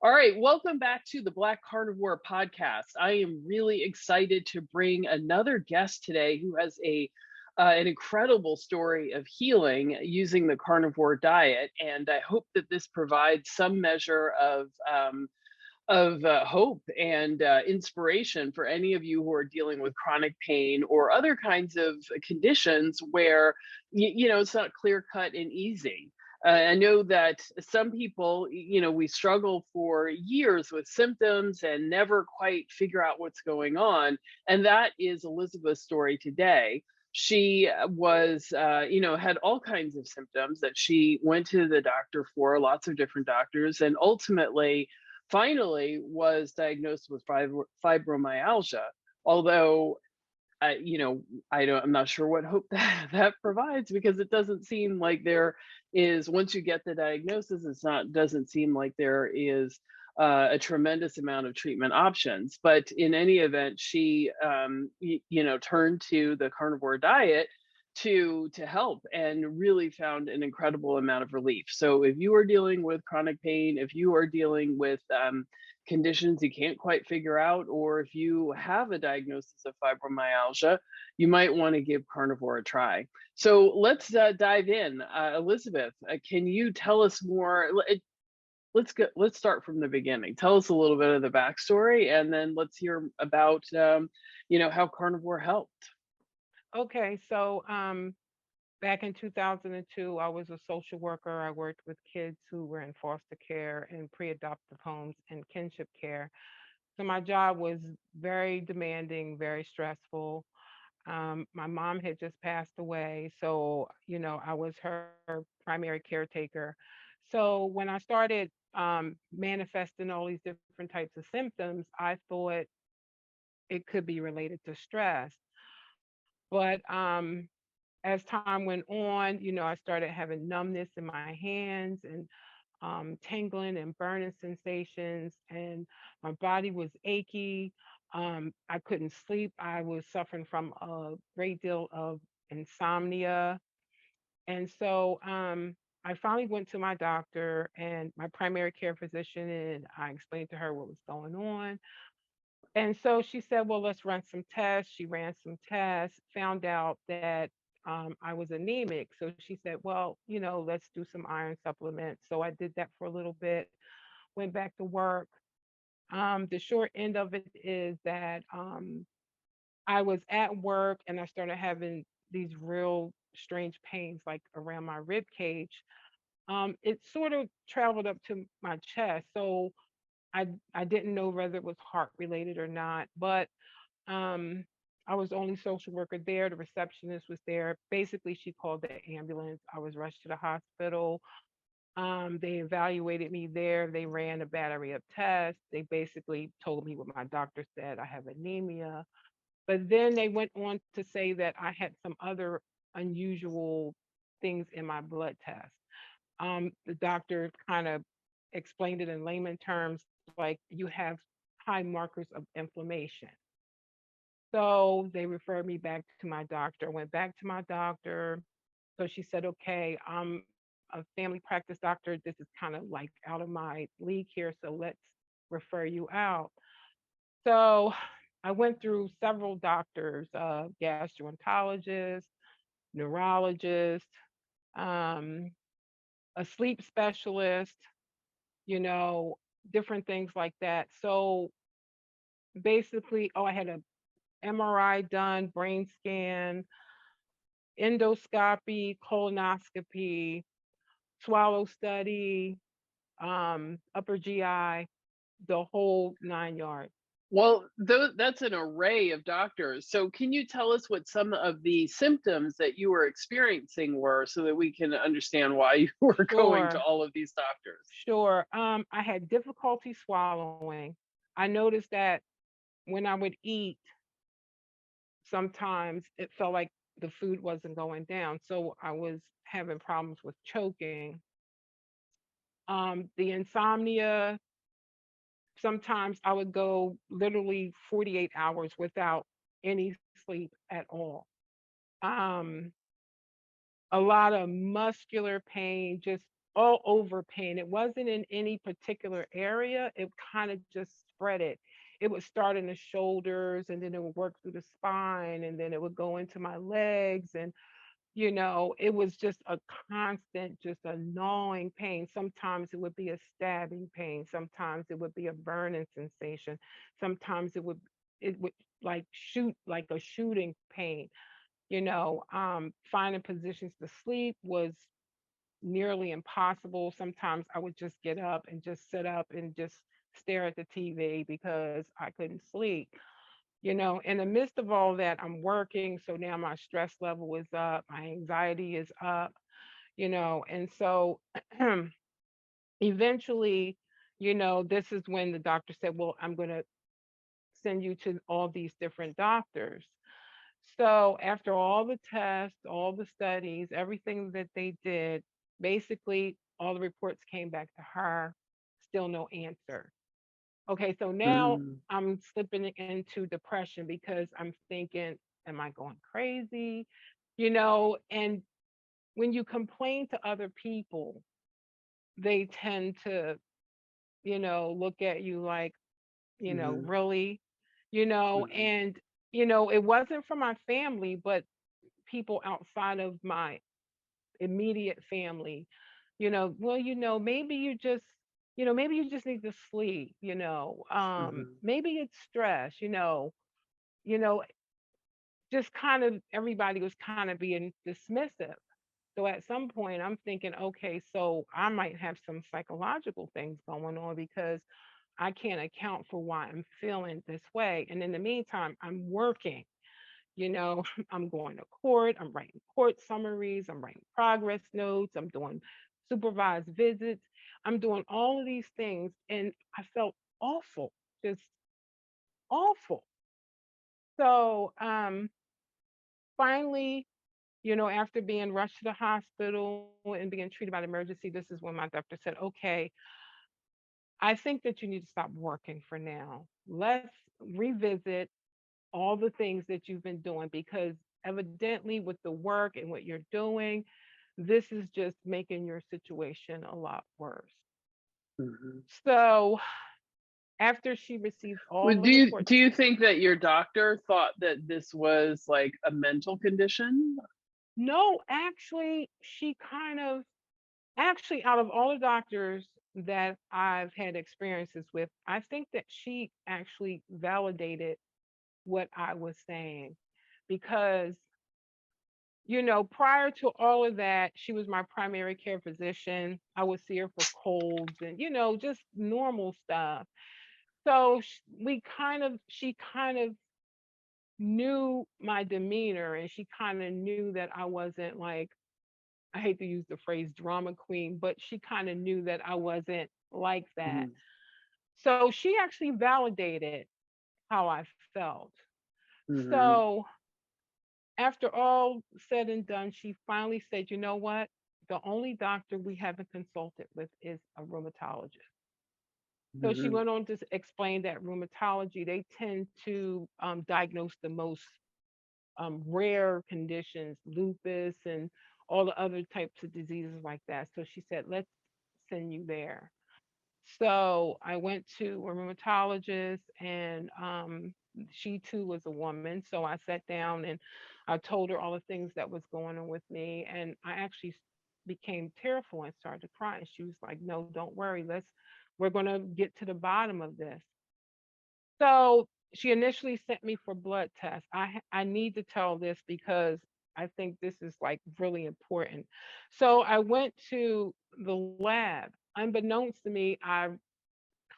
All right, welcome back to the Black Carnivore podcast. I am really excited to bring another guest today who has an incredible story of healing using the carnivore diet, and I hope that this provides some measure of hope and inspiration for any of you who are dealing with chronic pain or other kinds of conditions where it's not clear cut and easy. I know that some people, we struggle for years with symptoms and never quite figure out what's going on. And that is Elizabeth's story today. She had all kinds of symptoms that she went to the doctor for, lots of different doctors, and ultimately, finally, was diagnosed with fibromyalgia. Although I'm not sure what hope that provides, because it doesn't seem like there is, once you get the diagnosis, doesn't seem like there is a tremendous amount of treatment options. But in any event, she turned to the carnivore diet to help, and really found an incredible amount of relief. So if you are dealing with chronic pain, if you are dealing with conditions you can't quite figure out, or if you have a diagnosis of fibromyalgia, you might want to give carnivore a try. So let's dive in. Elizabeth, can you tell us more? Let's start from the beginning. Tell us a little bit of the backstory, and then let's hear about how carnivore helped. Okay, so back in 2002, I was a social worker. I worked with kids who were in foster care and pre-adoptive homes and kinship care. So my job was very demanding, very stressful. My mom had just passed away, so I was her primary caretaker. So when I started manifesting all these different types of symptoms, I thought it could be related to stress. But as time went on, I started having numbness in my hands and tingling and burning sensations, and my body was achy. I couldn't sleep. I was suffering from a great deal of insomnia. And so I finally went to my doctor and my primary care physician, and I explained to her what was going on. And so she said, well, let's run some tests. She ran some tests, found out that I was anemic. So she said, well, let's do some iron supplements. So I did that for a little bit, went back to work. The short end of it is that I was at work and I started having these real strange pains, like around my rib cage. It sort of traveled up to my chest. So I didn't know whether it was heart related or not, but um, I was the only social worker there. The receptionist was there. Basically, she called the ambulance. I was rushed to the hospital. They evaluated me there. They ran a battery of tests. They basically told me what my doctor said. I have anemia. But then they went on to say that I had some other unusual things in my blood test. The doctor kind of explained it in layman terms like you have high markers of inflammation. So they referred me back to my doctor, went back to my doctor. So she said, okay, I'm a family practice doctor. This is kind of like out of my league here. So let's refer you out. So I went through several doctors, gastroenterologist, neurologist, um, a sleep specialist, you know, different things like that. So basically, oh, I had a MRI done, brain scan, endoscopy, colonoscopy, swallow study, upper GI, the whole 9 yards. Well, that's an array of doctors. So, can you tell us what some of the symptoms that you were experiencing were, so that we can understand why you were going to Sure, all of these doctors? sure. I had difficulty swallowing. I noticed that when I would eat, sometimes it felt like the food wasn't going down. So I was having problems with choking. The insomnia, sometimes I would go literally 48 hours without any sleep at all. Um, a lot of muscular pain, just all over pain. It wasn't in any particular area. It kind of just spread it. It would start in the shoulders and then it would work through the spine and then it would go into my legs. And, it was just a constant, just a gnawing pain. Sometimes it would be a stabbing pain. Sometimes it would be a burning sensation. Sometimes it would like shoot, like a shooting pain. Finding positions to sleep was nearly impossible. Sometimes I would just get up and just sit up and just stare at the TV because I couldn't sleep. In the midst of all that, I'm working. So now my stress level is up, my anxiety is up, and so eventually, this is when the doctor said, well, I'm going to send you to all these different doctors. So after all the tests, all the studies, everything that they did, basically all the reports came back to her, still no answer. Okay, so now Mm, I'm slipping into depression because I'm thinking, am I going crazy? And when you complain to other people, they tend to, look at you like, mhm, really, mhm, and, it wasn't from my family, but people outside of my immediate family, well, maybe you just need to sleep, mhm, maybe it's stress, you know, just kind of everybody was kind of being dismissive. So at some point I'm thinking, okay, so I might have some psychological things going on because I can't account for why I'm feeling this way. And in the meantime, I'm working. I'm going to court, I'm writing court summaries, I'm writing progress notes, I'm doing supervised visits, I'm doing all of these things. And I felt awful, just awful. So finally, after being rushed to the hospital and being treated by the emergency, this is when my doctor said, okay, I think that you need to stop working for now. Let's revisit all the things that you've been doing because evidently with the work and what you're doing, this is just making your situation a lot worse. mhm. So after she received all Well, the do reports, you think that your doctor thought that this was like a mental condition? no, actually, she kind of, actually, out of all the doctors that I've had experiences with, I think that she actually validated what I was saying because prior to all of that, she was my primary care physician. I would see her for colds and, just normal stuff. So she kind of knew my demeanor and she kind of knew that I wasn't like, I hate to use the phrase drama queen, but she kind of knew that I wasn't like that. Mhm, So she actually validated how I felt. mhm, So after all said and done, she finally said, you know what? The only doctor we haven't consulted with is a rheumatologist. So she mhm, went on to explain that rheumatology, they tend to diagnose the most rare conditions, lupus and all the other types of diseases like that. So she said, let's send you there. So I went to a rheumatologist, and she too was a woman. So I sat down and I told her all the things that was going on with me, and I actually became tearful and started to cry. And she was like, "No, don't worry. We're gonna get to the bottom of this." So she initially sent me for blood tests. I need to tell this because I think this is like really important. So I went to the lab. Unbeknownst to me, I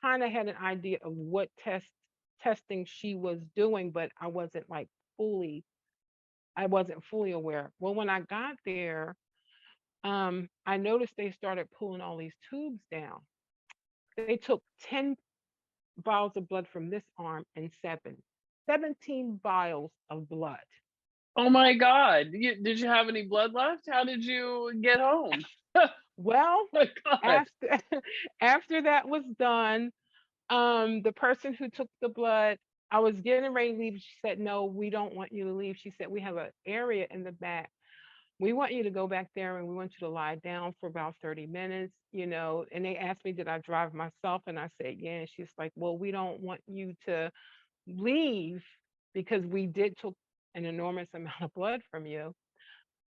kind of had an idea of what testing she was doing, but fully I wasn't fully aware. Well, when I got there, I noticed they started pulling all these tubes down. They took 10 vials of blood from this arm and 17 vials of blood. oh my God. Did you have any blood left? How did you get home? Oh Well, my God. after after that was done, the person who took the blood, I was getting ready to leave. She said, "No, we don't want you to leave." She said, "We have an area in the back we want you to go back there and we want you to lie down for about 30 minutes, And they asked me, did I drive myself? And I said, yeah. And she's like, well, we don't want you to leave because we did took an enormous amount of blood from you.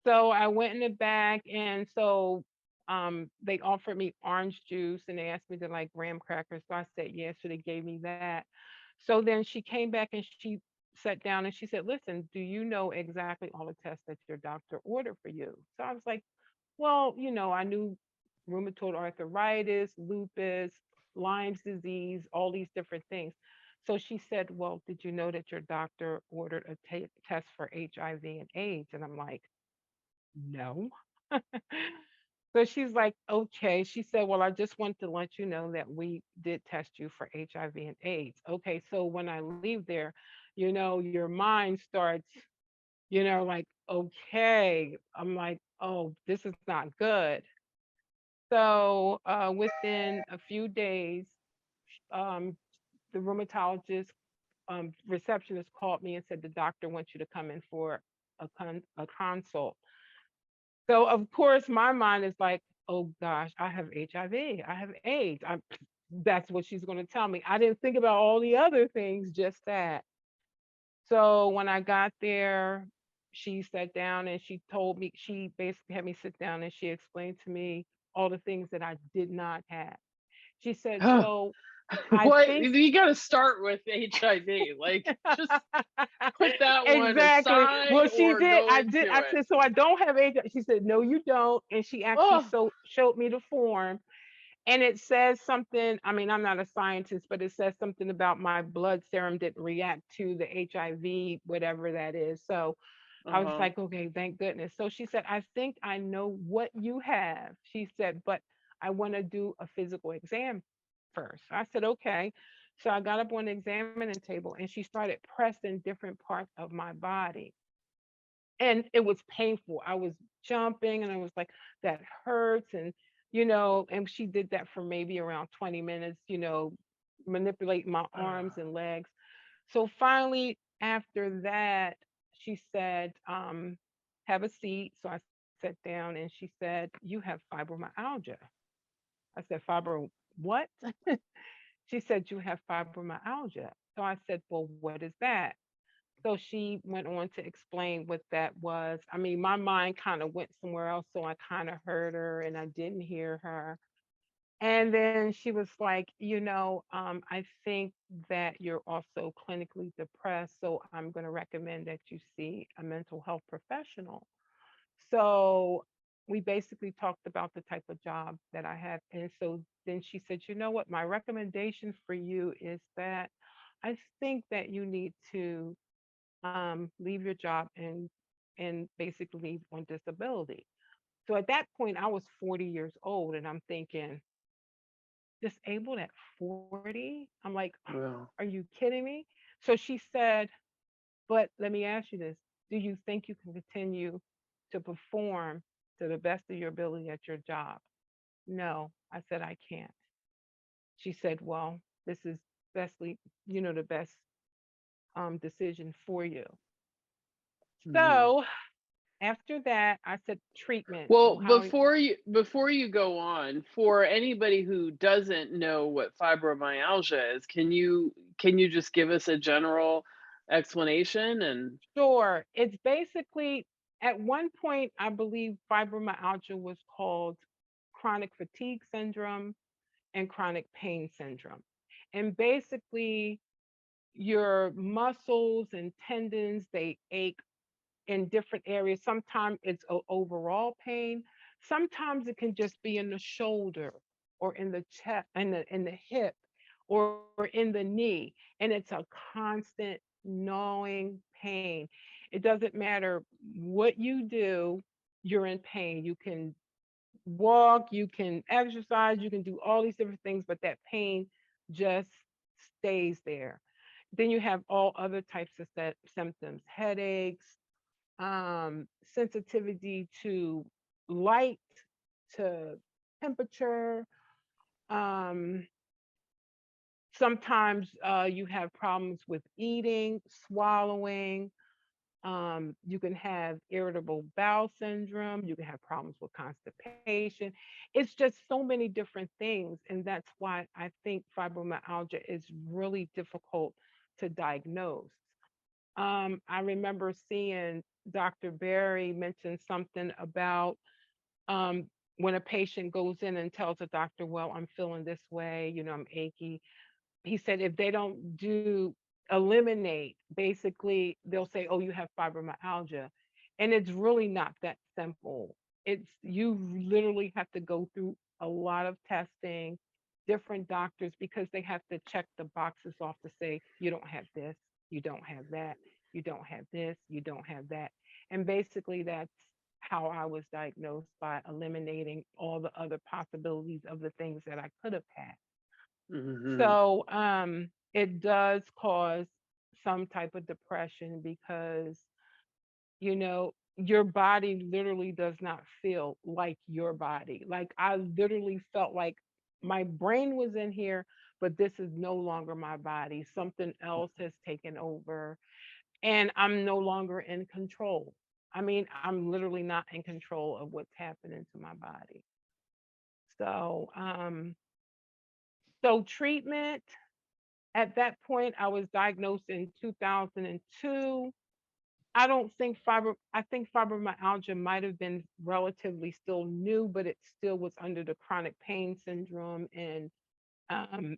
So I went in the back, and so they offered me orange juice, and they asked me to like graham crackers. So I said yes. So they gave me that. So then she came back and she sat down and she said, "Listen, do you know exactly all the tests that your doctor ordered for you?" So I was like, "Well, I knew rheumatoid arthritis, lupus, Lyme's disease, all these different things." So she said, "Well, did you know that your doctor ordered a test for HIV and AIDS?" And I'm like, no. So she's like, okay. She said, well, I just want to let you know that we did test you for HIV and AIDS. Okay. So when I leave there, your mind starts, like, okay. I'm like, oh, this is not good. So within a few days, um, the rheumatologist receptionist called me and said the doctor wants you to come in for a consult. So of course my mind is like, oh gosh, I have HIV, I have AIDS. That's what she's going to tell me. I didn't think about all the other things, just that. So when I got there, she sat down and she told me, she basically had me sit down and she explained to me all the things that I did not have. She said, so I What think you got to start with HIV, like just put that one exactly. aside Well, she or did. go I did. into I it. said, so I don't have AIDS. She said, no, you don't. And she actually Oh, showed me the form. And it says something. I mean, I'm not a scientist, but it says something about my blood serum didn't react to the HIV, whatever that is. So I was uh-huh. like, okay, thank goodness. So she said, I think I know what you have. She said, but I want to do a physical exam first. I said, okay. So I got up on the examining table and she started pressing different parts of my body. And it was painful. I was jumping and I was like, that hurts. And she did that for maybe around 20 minutes, manipulating my arms and legs. So finally, after that, she said, have a seat. So I sat down and she said, you have fibromyalgia. I said, fibro, what? She said, you have fibromyalgia. So I said, well, what is that? So she went on to explain what that was. I mean, my mind kind of went somewhere else. So I kind of heard her and I didn't hear her. And then she was like, I think that you're also clinically depressed. So I'm going to recommend that you see a mental health professional. So we basically talked about the type of job that I have. And so then she said, you know what? My recommendation for you is that I think that you need to leave your job and basically leave on disability. So at that point, I was 40 years old, and I'm thinking, disabled at 40? I'm like, are Well, you kidding me? So she said, but let me ask you this. Do you think you can continue to perform to the best of your ability at your job? No, I said, I can't. She said, well, this is bestly, the best decision for you. mhm. So after that, I said treatment. So Well, how? before you go on, for anybody who doesn't know what fibromyalgia is, can you just give us a general explanation and Sure. It's basically, at one point, I believe fibromyalgia was called chronic fatigue syndrome and chronic pain syndrome. And basically, your muscles and tendons, they ache in different areas. Sometimes it's overall pain. Sometimes it can just be in the shoulder or in the chest, in the hip, or in the knee, and it's a constant gnawing pain. It doesn't matter what you do, you're in pain. You can walk, you can exercise, you can do all these different things, but that pain just stays there. Then you have all other types of symptoms, headaches, sensitivity to light, to temperature. Um, Sometimes you have problems with eating, swallowing. You can have irritable bowel syndrome. You can have problems with constipation. It's just so many different things. And that's why I think fibromyalgia is really difficult to diagnose. I remember seeing Dr. Barry mention something about um, when a patient goes in and tells a doctor, well, I'm feeling this way, I'm achy. He said if they don't do eliminate, basically they'll say, oh, you have fibromyalgia. And it's really not that simple. It's you literally have to go through a lot of testing, different doctors, because they have to check the boxes off to say you don't have this, you don't have that, you don't have this, you don't have that. And basically that's how I was diagnosed, by eliminating all the other possibilities of the things that I could have had. Hmm. So it does cause some type of depression because, your body literally does not feel like your body. Like I literally felt like my brain was in here, but this is no longer my body. Something else has taken over and I'm no longer in control. I mean, I'm literally not in control of what's happening to my body. So, so treatment. At that point, I was diagnosed in 2002. I think fibromyalgia might have been relatively still new, but it still was under the chronic pain syndrome. Um,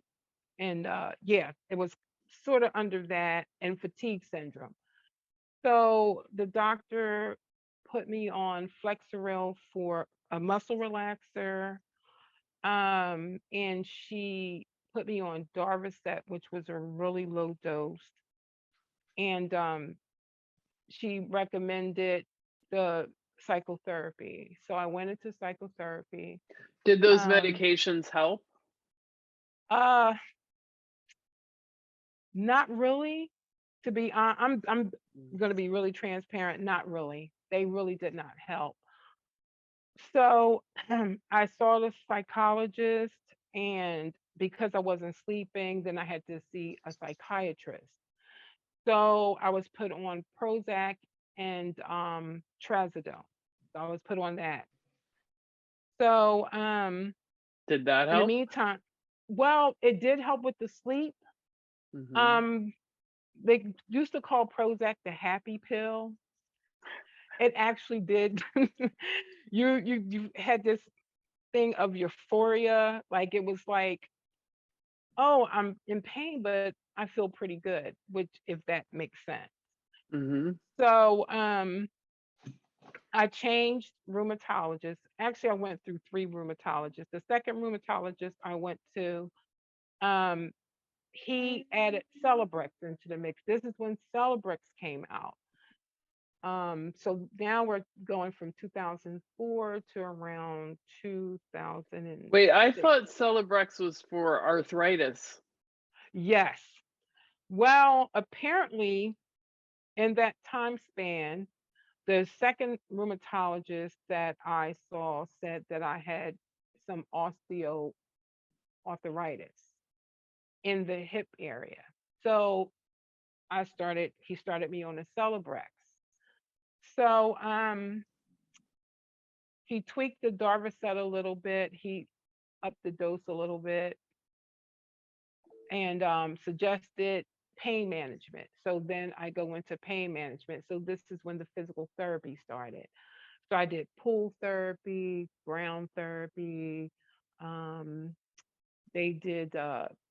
yeah, it was sort of under that, and fatigue syndrome. So the doctor put me on Flexeril for a muscle relaxer. And she put me on Darvocet, which was a really low dose. And she recommended the psychotherapy. So I went into psychotherapy. Did those Um, medications help? uh, Not really. To be honest, I'm going to be really transparent. Not really. They really did not help. So I saw the psychologist, and because I wasn't sleeping, then I had to see a psychiatrist. So I was put on Prozac and Trazodone. So I was put on that. So Did that in the help? meantime, well, it did help with the sleep. Hmm. Um, they used to call Prozac the happy pill. It actually did. You had this thing of euphoria, like it was like, oh, I'm in pain, but I feel pretty good, which if that makes sense. Hmm. So I changed rheumatologists. Actually, I went through three rheumatologists. The second rheumatologist I went to, um, he added Celebrex into the mix. This is when Celebrex came out. So now we're going from 2004 to around Wait, I 2006. thought Celebrex was for arthritis. Yes. Well, apparently in that time span, the second rheumatologist that I saw said that I had some osteoarthritis in the hip area. So he started me on a Celebrex. So he tweaked the Darvocet a little bit. He upped the dose a little bit and suggested pain management. So then I go into pain management. So this is when the physical therapy started. So I did pool therapy, ground therapy. Um, they did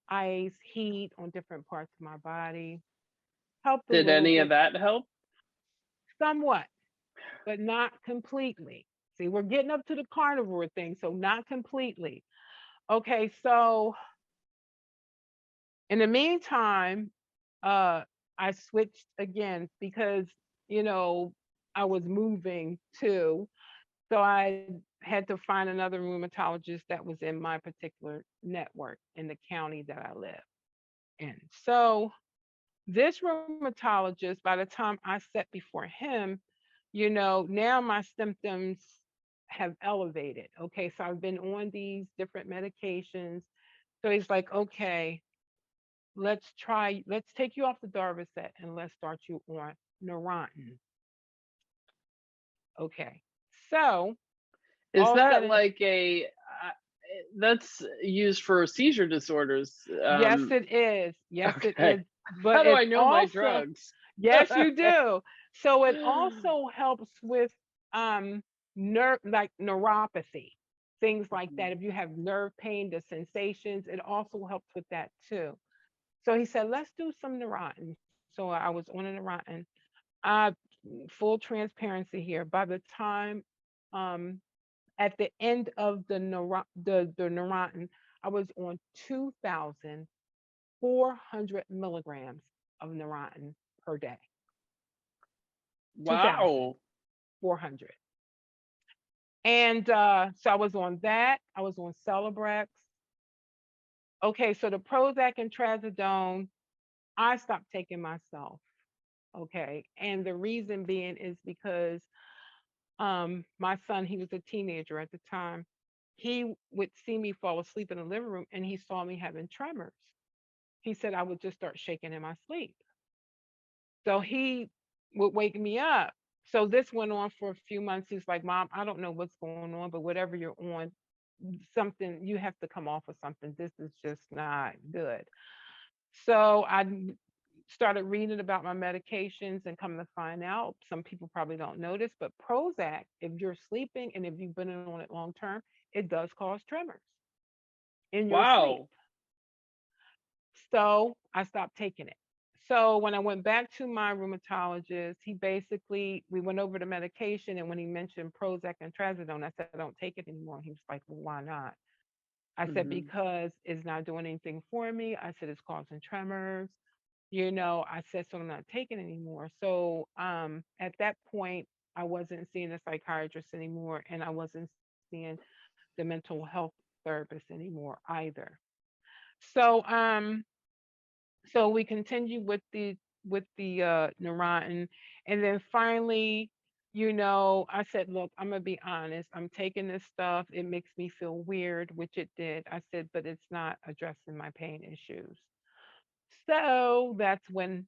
ice, heat on different parts of my body. Helped a Did little any of bit, that help? somewhat, but not completely. See, we're getting up to the carnivore thing, so not completely. Okay, so in the meantime, uh, I switched again because, you know, I was moving too. So I had to find another rheumatologist that was in my particular network in the county that I live in. So this rheumatologist, by the time I sat before him, now my symptoms have elevated. Okay, so I've been on these different medications. So he's like, okay, let's take you off the Darvocet and let's start you on Neurontin. Okay. So Is all said that and like that's used for seizure disorders? yes, it is. Yes, it Okay. is. But How do it I know my also, drugs? yes, you do. So it also helps with nerve, like neuropathy, things like that. Mhm. If you have nerve pain, the sensations, it also helps with that too. So he said, let's do some Neurontin. So I was on a Neurontin. Uh, Full transparency here. By the time um at the end of the Neurontin, I was on 2,400 milligrams of Neurontin per day. Wow. 2,400. And so I was on that. I was on Celebrex. Okay, so the Prozac and Trazodone, I stopped taking myself. Okay, and the reason being is because my son, he was a teenager at the time. He would see me fall asleep in the living room and he saw me having tremors. He said I would just start shaking in my sleep. So he would wake me up. So this went on for a few months. He's like, Mom, I don't know what's going on, but whatever you're on, something, you have to come off of something. This is just not good. So started reading about my medications and come to find out, some people probably don't notice, but Prozac, if you're sleeping and if you've been on it long term, it does cause tremors in your sleep. Wow. So I stopped taking it. So when I went back to my rheumatologist, he basically, we went over the medication. And when he mentioned Prozac and Trazodone, I said, I don't take it anymore. He was like, well, why not? I said, Hmm. because it's not doing anything for me. I said, it's causing tremors. I said, so I'm not taking it anymore. So at that point, I wasn't seeing a psychiatrist anymore, and I wasn't seeing the mental health therapist anymore either. So so we continued with the Neurontin, and then finally, I said, look, I'm gonna be honest. I'm taking this stuff. It makes me feel weird, which it did. I said, but it's not addressing my pain issues. So that's when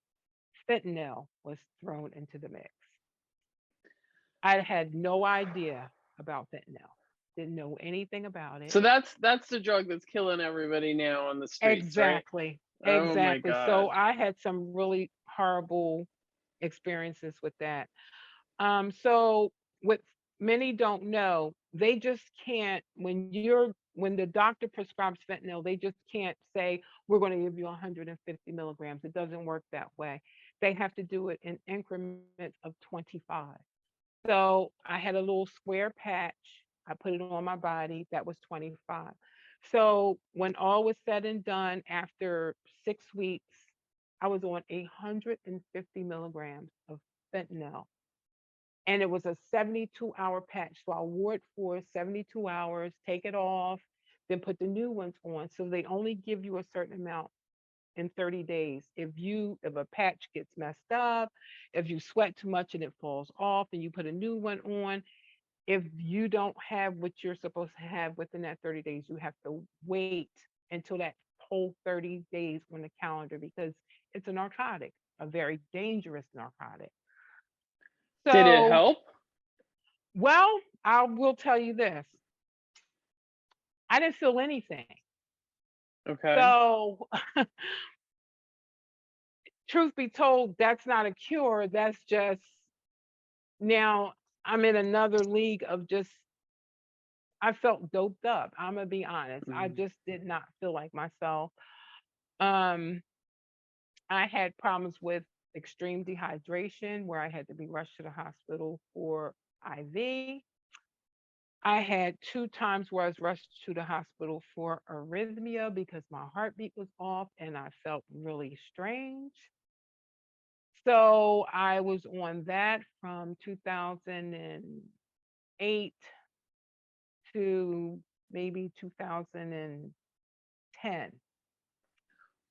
fentanyl was thrown into the mix. I had no idea about fentanyl. Didn't know anything about it. So that's the drug that's killing everybody now on the streets, right? Exactly. Oh my Exactly. So God. I had some really horrible experiences with that. So what many don't know, they just can't when the doctor prescribes fentanyl, they just can't say we're going to give you 150 milligrams. It doesn't work that way. They have to do it in increments of 25. So I had a little square patch. I put it on my body. That was 25. So when all was said and done, after 6 weeks, I was on 150 milligrams of fentanyl. And it was a 72-hour patch. So I wore it for 72 hours, take it off, then put the new ones on. So they only give you a certain amount in 30 days. If a patch gets messed up, if you sweat too much and it falls off and you put a new one on, if you don't have what you're supposed to have within that 30 days, you have to wait until that whole 30 days on the calendar because it's a narcotic, a very dangerous narcotic. Did it So, help? well, I will tell you this. I didn't feel anything. Okay. So, truth be told, that's not a cure. That's just now I'm in another league of just, I felt doped up. I'm going to be honest. I Mm. just did not feel like myself. Um, I had problems with extreme dehydration where I had to be rushed to the hospital for IV. I had two times where I was rushed to the hospital for arrhythmia because my heartbeat was off and I felt really strange. So I was on that from 2008 to maybe 2010.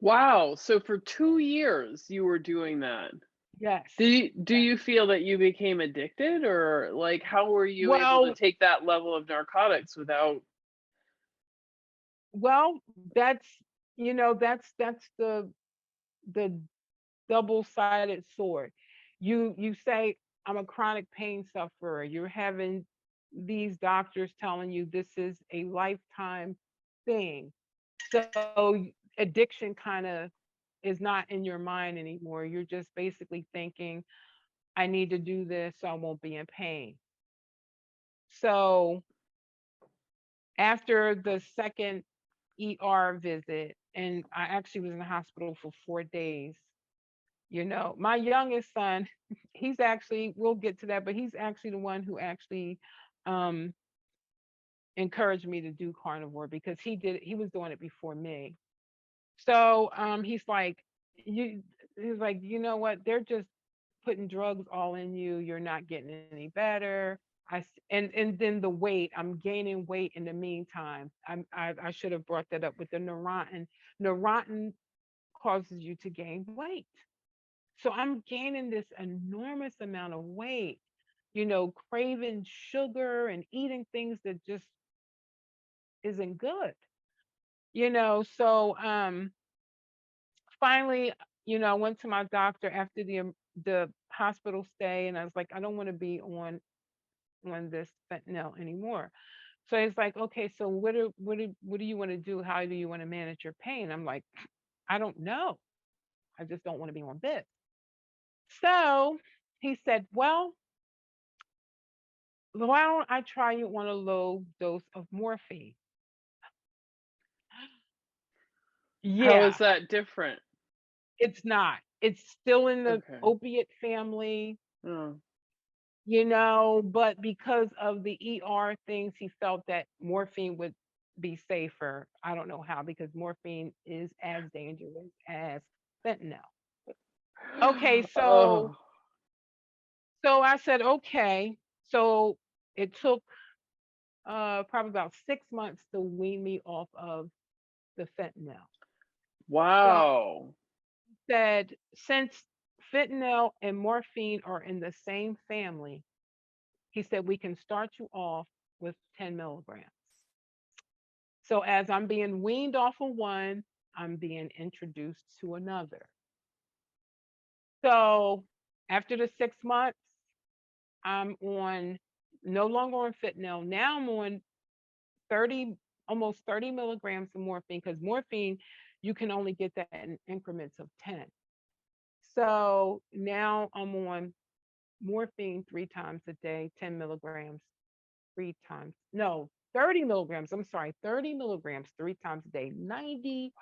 Wow. So for 2 years you were doing that. Yes. Do Yes. you feel that you became addicted, or like how were you able to Well, take that level of narcotics without? well, that's the double-sided sword. You say, I'm a chronic pain sufferer. You're having these doctors telling you this is a lifetime thing. So addiction kind of is not in your mind anymore. You're just basically thinking, I need to do this so I won't be in pain. So after the second ER visit, and I actually was in the hospital for 4 days. My youngest son, he's actually, we'll get to that, but he's actually the one who actually um, encouraged me to do carnivore because he was doing it before me. So he's like, you know what? They're just putting drugs all in you. You're not getting any better. And then the weight, I'm gaining weight in the meantime. I should have brought that up with the neurontin. Neurontin causes you to gain weight. So I'm gaining this enormous amount of weight, craving sugar and eating things that just isn't good. So finally, I went to my doctor after the hospital stay, and I was like, I don't want to be on this fentanyl anymore. So it's like, okay, so what do you want to do? How do you want to manage your pain? I'm like, I don't know. I just don't want to be on this. So he said, well, why don't I try you on a low dose of morphine? How is Yeah, that different? it's not. It's still in the Okay. opiate family, Oh. but because of the ER things, he felt that morphine would be safer. I don't know how, because morphine is as dangerous as fentanyl. Okay, so Oh. so I said, okay. So it took probably about 6 months to wean me off of the fentanyl. So Wow. said, since fentanyl and morphine are in the same family, he said we can start you off with 10 milligrams. So as I'm being weaned off of one, I'm being introduced to another. So after the 6 months, I'm on no longer on fentanyl. Now I'm on 30, almost 30 milligrams of morphine, because morphine, you can only get that in increments of 10. So now I'm on morphine 3 times a day, 10 milligrams 3 times. No, 30 milligrams. I'm sorry, 30 milligrams 3 times a day, 90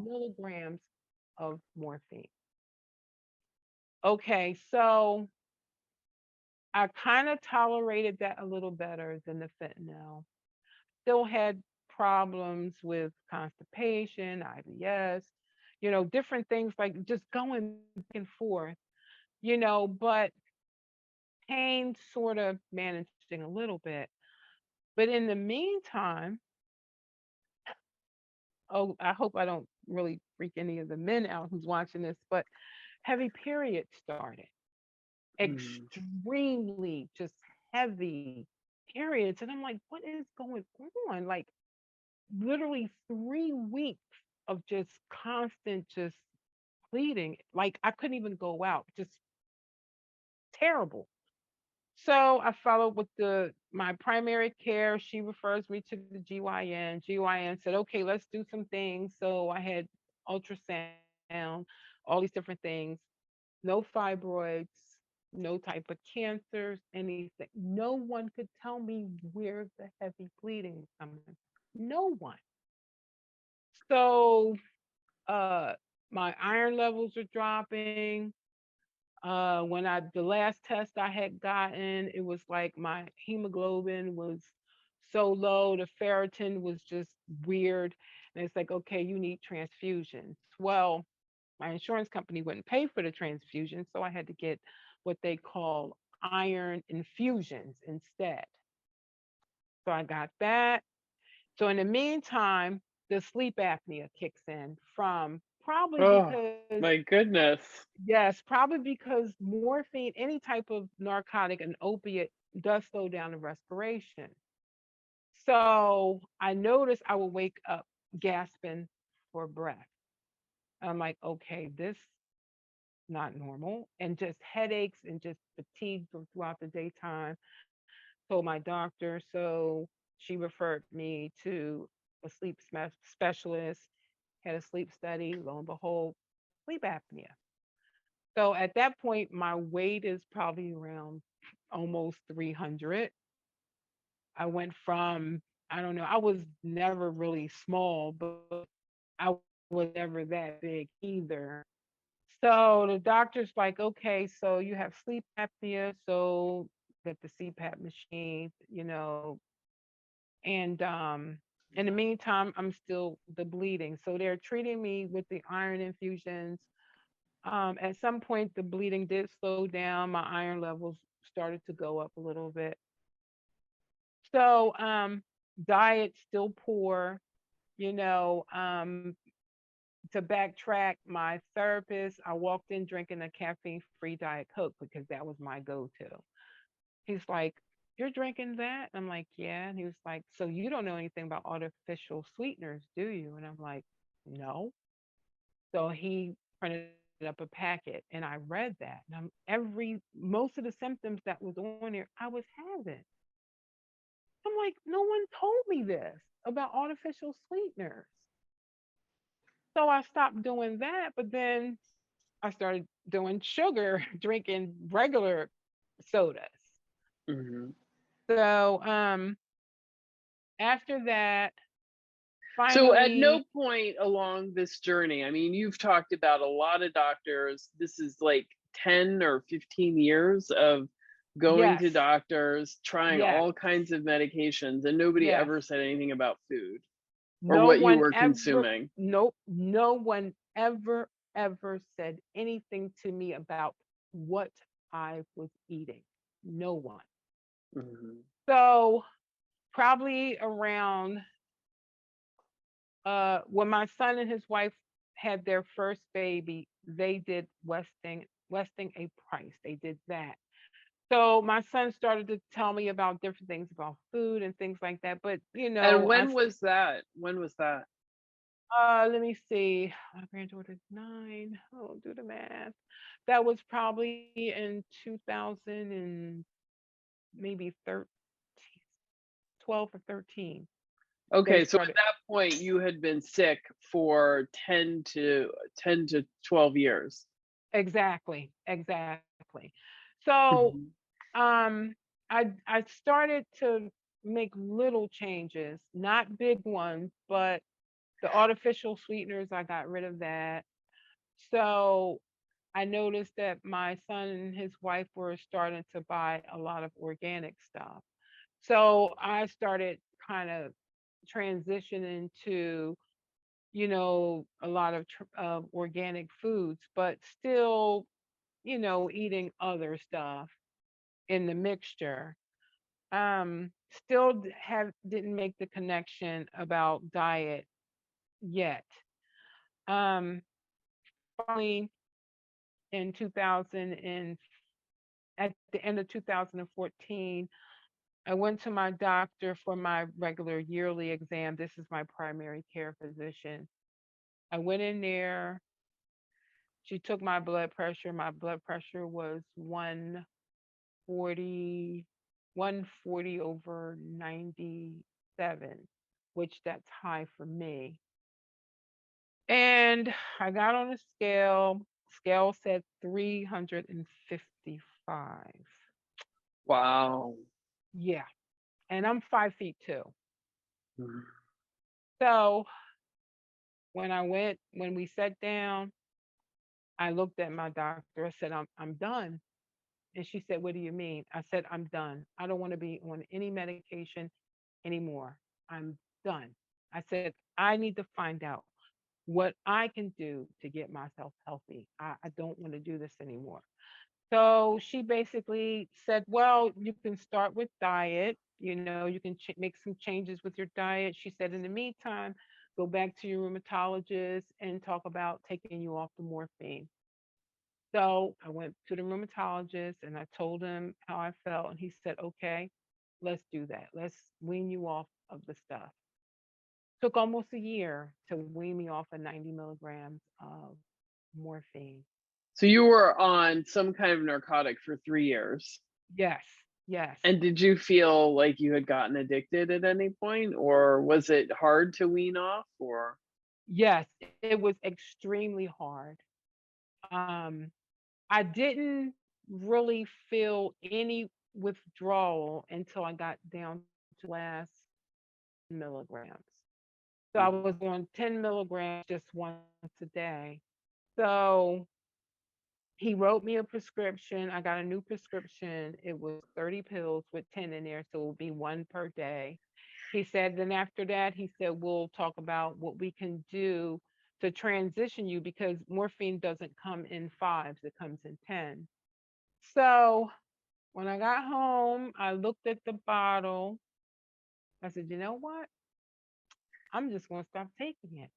milligrams of morphine. Okay, so I kind of tolerated that a little better than the fentanyl. Still had problems with constipation, IBS, different things, like just going back and forth, but pain sort of managing a little bit. But in the meantime, oh, I hope I don't really freak any of the men out who's watching this, but heavy periods started. Hmm. Extremely just heavy periods. And I'm like, what is going on? Like literally 3 weeks of just constant, just bleeding. Like I couldn't even go out, just terrible. So I followed with the my primary care. She refers me to the GYN. GYN said, okay, let's do some things. So I had ultrasound, all these different things, no fibroids, no type of cancers, anything. No one could tell me where the heavy bleeding was coming. No one. So my iron levels are dropping. When I the last test I had gotten, it was like my hemoglobin was so low, the ferritin was just weird. And it's like, okay, you need transfusions. Well, my insurance company wouldn't pay for the transfusion, so I had to get what they call iron infusions instead. So I got that. So in the meantime, the sleep apnea kicks in from probably Oh, because, my goodness. yes, probably because morphine, any type of narcotic, an opiate, does slow down the respiration. So I noticed I would wake up gasping for breath. I'm like, okay, this. not normal, and just headaches and just fatigue throughout the daytime. Told my doctor, so she referred me to a sleep specialist, had a sleep study. Lo and behold, sleep apnea. So at that point, my weight is probably around almost 300. I went from, I don't know, I was never really small, but I was never that big either. So the doctor's like, okay, so you have sleep apnea, so get the CPAP machine, and in the meantime, I'm still the bleeding. So they're treating me with the iron infusions. At some point, the bleeding did slow down. My iron levels started to go up a little bit. So diet still poor. You know, to backtrack, my therapist, I walked in drinking a caffeine-free Diet Coke because that was my go-to. He's like, "You're drinking that?" I'm like, "Yeah." And he was like, "So you don't know anything about artificial sweeteners, do you?" And I'm like, "No." So he printed up a packet and I read that. And most of the symptoms that was on there, I was having. I'm like, no one told me this about artificial sweeteners. So I stopped doing that, but then I started doing sugar, drinking regular sodas. Hmm. So after that, So at finally, no point along this journey, I mean, you've talked about a lot of doctors. This is like 10 or 15 years of going yes, to doctors, trying yes, all kinds of medications, and nobody yes. ever said anything about food or No what you one were ever, consuming. nope, no one ever said anything to me about what I was eating. No one. Hmm. So probably around when my son and his wife had their first baby, they did Westing a Price. They did that. So my son started to tell me about different things about food and things like that. But And I when was that? When was that? let me see. My granddaughter's 9. Oh, do the math. That was probably in 2000 and maybe 13, 12 or 13. They Okay, so at started that point you had been sick for 10 to 12 years. exactly. So Mhm. um I started to make little changes, not big ones, but the artificial sweeteners, I got rid of that. So I noticed that my son and his wife were starting to buy a lot of organic stuff. So I started kind of transitioning to, a lot of organic foods, but still, eating other stuff in the mixture. Still have didn't make the connection about diet yet. Um, Finally, in 2000 and at the end of 2014, I went to my doctor for my regular yearly exam. This is my primary care physician. I went in there. She took my blood pressure. My blood pressure was 140, 140 over 97, which that's high for me. And I got on a scale. Scale said 355. Wow. Yeah. And I'm 5 feet two. Mhm. So when we sat down, I looked at my doctor. I said, I'm done. And she said, "What do you mean?" I said, "I'm done. I don't want to be on any medication anymore. I'm done." I said, "I need to find out what I can do to get myself healthy. I don't want to do this anymore." So she basically said, "Well, you can start with diet. You can make some changes with your diet." She said, "In the meantime, go back to your rheumatologist and talk about taking you off the morphine." So I went to the rheumatologist and I told him how I felt. And he said, "Okay, let's do that. Let's wean you off of the stuff." Took almost a year to wean me off of 90 milligrams of morphine. So you were on some kind of narcotic for 3 years. Yes, yes, And did you feel like you had gotten addicted at any point, or was it hard to wean off, or yes. It was extremely hard. Um, I didn't really feel any withdrawal until I got down to last milligrams. So I Mhm. was on 10 milligrams just once a day. So he wrote me a prescription. I got a new prescription. It was 30 pills with 10 in there. So it would be one per day. He said, then after that, he said, we'll talk about what we can do to transition you because morphine doesn't come in fives, it comes in 10. So when I got home, I looked at the bottle. I said, you know what? I'm just going to stop taking it.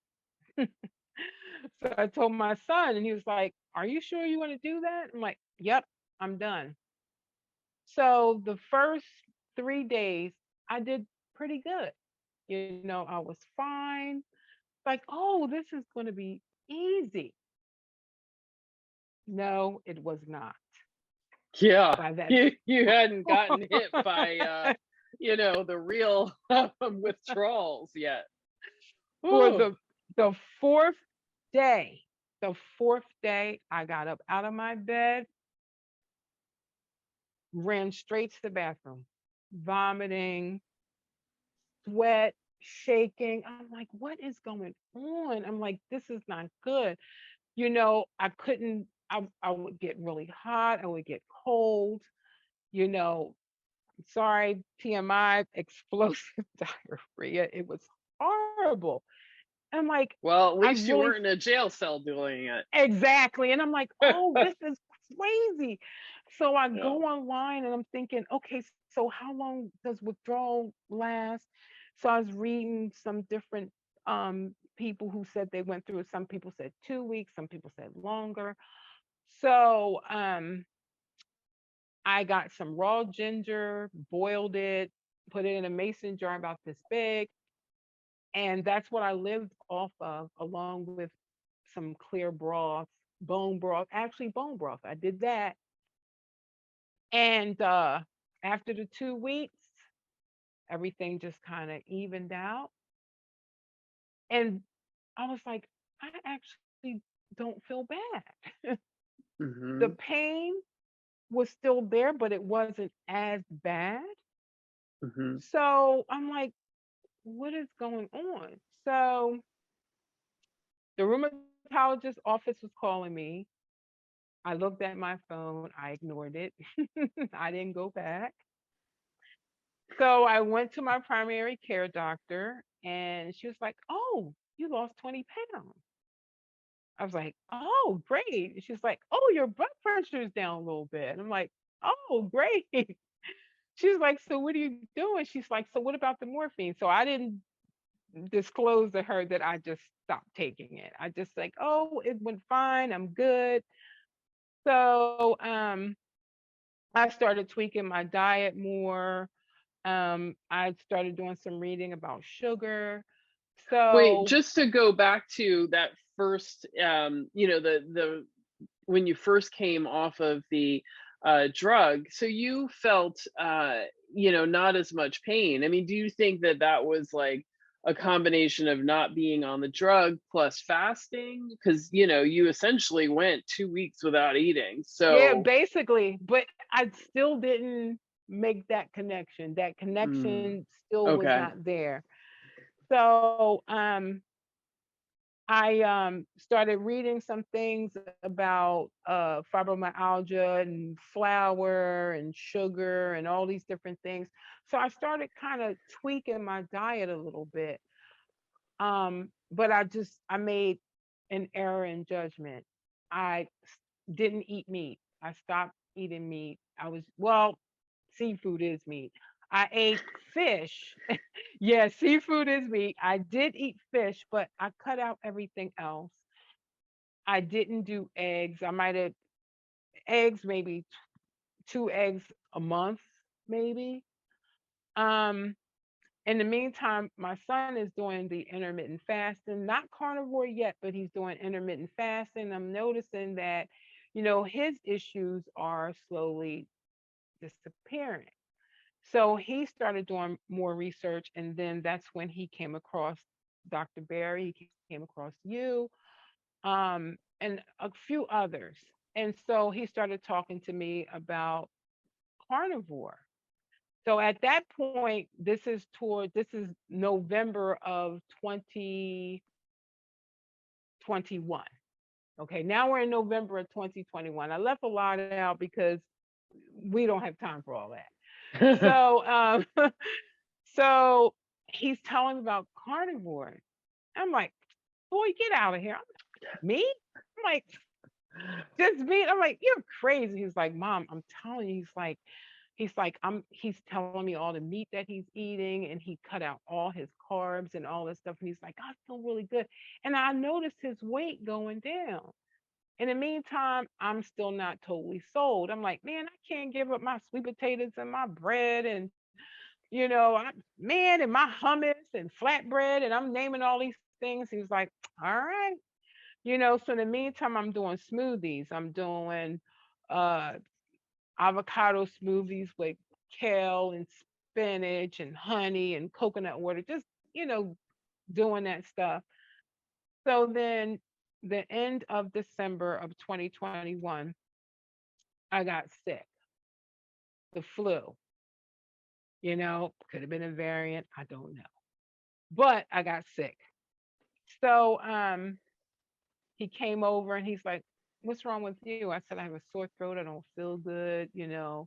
So I told my son, and he was like, are you sure you want to do that? I'm like, yep, I'm done. So the first 3 days, I did pretty good. I was fine. Like, oh, this is going to be easy. No, it was not. Yeah, By that, you hadn't gotten hit by, the real withdrawals yet. for Ooh. the fourth day, I got up out of my bed, ran straight to the bathroom, vomiting, sweat, shaking. I'm like, what is going on? I'm like, this is not good. I couldn't, I would get really hot, I would get cold, you know, sorry, TMI, explosive diarrhea. It was horrible. I'm like, Well, at I least you really, weren't in a jail cell doing it. exactly. And I'm like, oh, this is crazy. So I Yeah. go online and I'm thinking, okay, so how long does withdrawal last? So I was reading some different people who said they went through it. Some people said 2 weeks, some people said longer. So I got some raw ginger, boiled it, put it in a mason jar about this big, and that's what I lived off of, along with some clear broth, bone broth, actually bone broth. I did that. And after the 2 weeks, everything just kind of evened out. And I was like, I actually don't feel bad. The Mhm. pain was still there, but it wasn't as bad. Mhm. So I'm like, what is going on? So the rheumatologist office was calling me. I looked at my phone, I ignored it. I didn't go back. So I went to my primary care doctor and she was like, oh, you lost 20 pounds. I was like, oh, great. She's like, oh, your blood pressure is down a little bit. I'm like, oh, great. She's like, so what are you doing? She's like, so what about the morphine? So I didn't disclose to her that I just stopped taking it. I just like, oh, it went fine. I'm good. So I started tweaking my diet more. I started doing some reading about sugar. Wait, So just to go back to that first, the when you first came off of the drug, so you felt, not as much pain. I mean, do you think that that was like a combination of not being on the drug plus fasting? Because, you essentially went 2 weeks without eating. yeah, So, basically, but I still didn't make that connection. That mm, connection still was okay. not there. So I started reading some things about fibromyalgia and flour and sugar and all these different things. So I started kind of tweaking my diet a little bit. But I made an error in judgment. Didn't eat meat. I stopped eating meat. Well, seafood is meat. I ate fish. Yeah, seafood is meat. I did eat fish, but I cut out everything else. I didn't do eggs. I might have eggs, maybe 2 eggs a month, maybe. Um, in the meantime, my son is doing the intermittent fasting, not carnivore yet, but he's doing intermittent fasting. I'm noticing that, his issues are slowly disappearing. So he started doing more research, and then that's when he came across Dr. Barry, he came across you, and a few others. And so he started talking to me about carnivore. So at that point, this is November of 2021. Okay, now we're in November of 2021. I left a lot out because we don't have time for all that. So, so he's telling me about carnivore. I'm like, boy, get out of here. I'm like, me? I'm like, just me. I'm like, you're crazy. He's like, Mom, I'm telling you, he's telling me all the meat that he's eating, and he cut out all his carbs and all this stuff. And he's like, I feel really good. And I noticed his weight going down. In the meantime, I'm still not totally sold. I'm like, man, I can't give up my sweet potatoes and my bread and man, and my hummus and flatbread, and I'm naming all these things. He was like, all right. So in the meantime, I'm doing smoothies. I'm doing uh avocado smoothies with kale and spinach and honey and coconut water, just, doing that stuff. So then the end of December of 2021, I got sick, the flu, could have been a variant. I don't know. But I got sick. So he came over and he's like, what's wrong with you? I said, I have a sore throat. I don't feel good. He was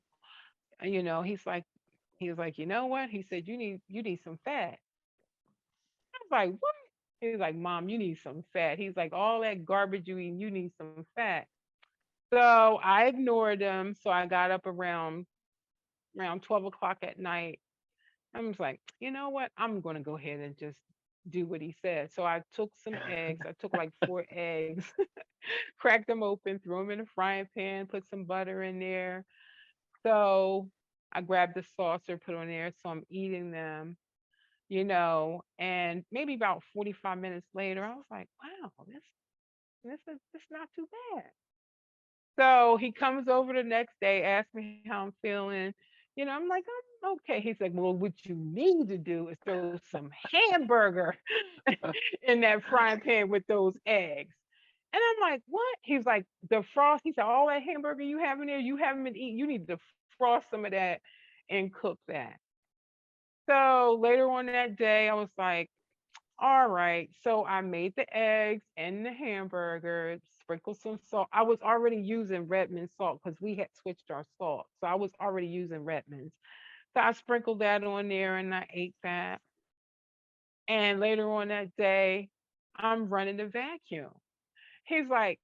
like, you know what? He said, you need some fat. I was like, what? He was like, Mom, you need some fat. He's like, all that garbage you eat, you need some fat. So I ignored him. So I got up around 12 o'clock at night. I was like, you know what? I'm gonna go ahead and just do what he said. So I took some eggs. I took like 4 eggs, cracked them open, threw them in a frying pan, put some butter in there. So I grabbed the saucer, put it on there. So I'm eating them, and maybe about 45 minutes later, I was like, wow, this is not too bad. So he comes over the next day, asks me how I'm feeling. I'm like, I'm okay. He's like, well, what you need to do is throw some hamburger in that frying pan with those eggs. And I'm like, what? He's like, the frost. He said, all that hamburger you have in there, you haven't been eating. You need to frost some of that and cook that. So later on that day, I was like, all right. So I made the eggs and the hamburger, sprinkled some salt. I was already using Redmond salt because we had switched our salt. So I was already using Redmond's. So I sprinkled that on there and I ate that. And later on that day, I'm running the vacuum. He's like,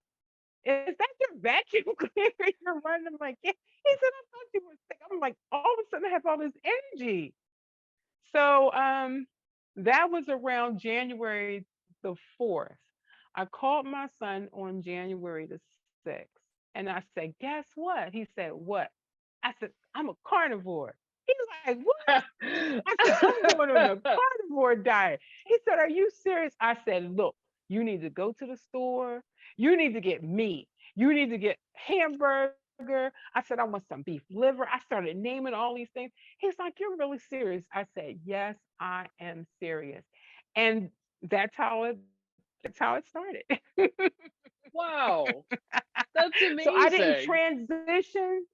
is that your vacuum cleaner you're running? I'm like, yeah. He said, I thought you were sick. I'm like, all of a sudden I have all this energy. So that was around January the 4th. I called my son on January the 6th and I said, guess what? He said, what? I said, I'm a carnivore. He's like, what? I said, I'm going on a carnivore diet. He said, are you serious? I said, look, you need to go to the store. You need to get meat. You need to get hamburger. I said, I want some beef liver. I started naming all these things. He's like, you're really serious. I said, yes, I am serious. And that's how it started. Wow, that's So I didn't amazing. transition.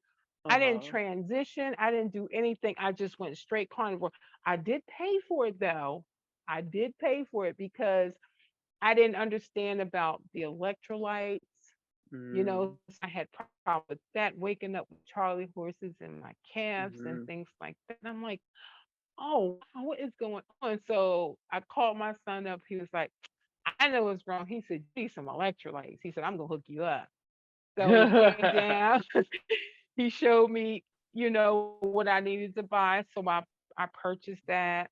I didn't Uh-huh. transition. I didn't do anything. I just went straight carnivore. I did pay for it though. I did pay for it because I didn't understand about the electrolytes. Mm, So I had problems with that, waking up with Charlie horses in my calves and mhm. things like that. And I'm like, oh, wow, what is going on? So I called my son up. He was like, I know what's wrong. He said, you need some electrolytes. He said, I'm going to hook you up. So he came down. He showed me, what I needed to buy. So I purchased that.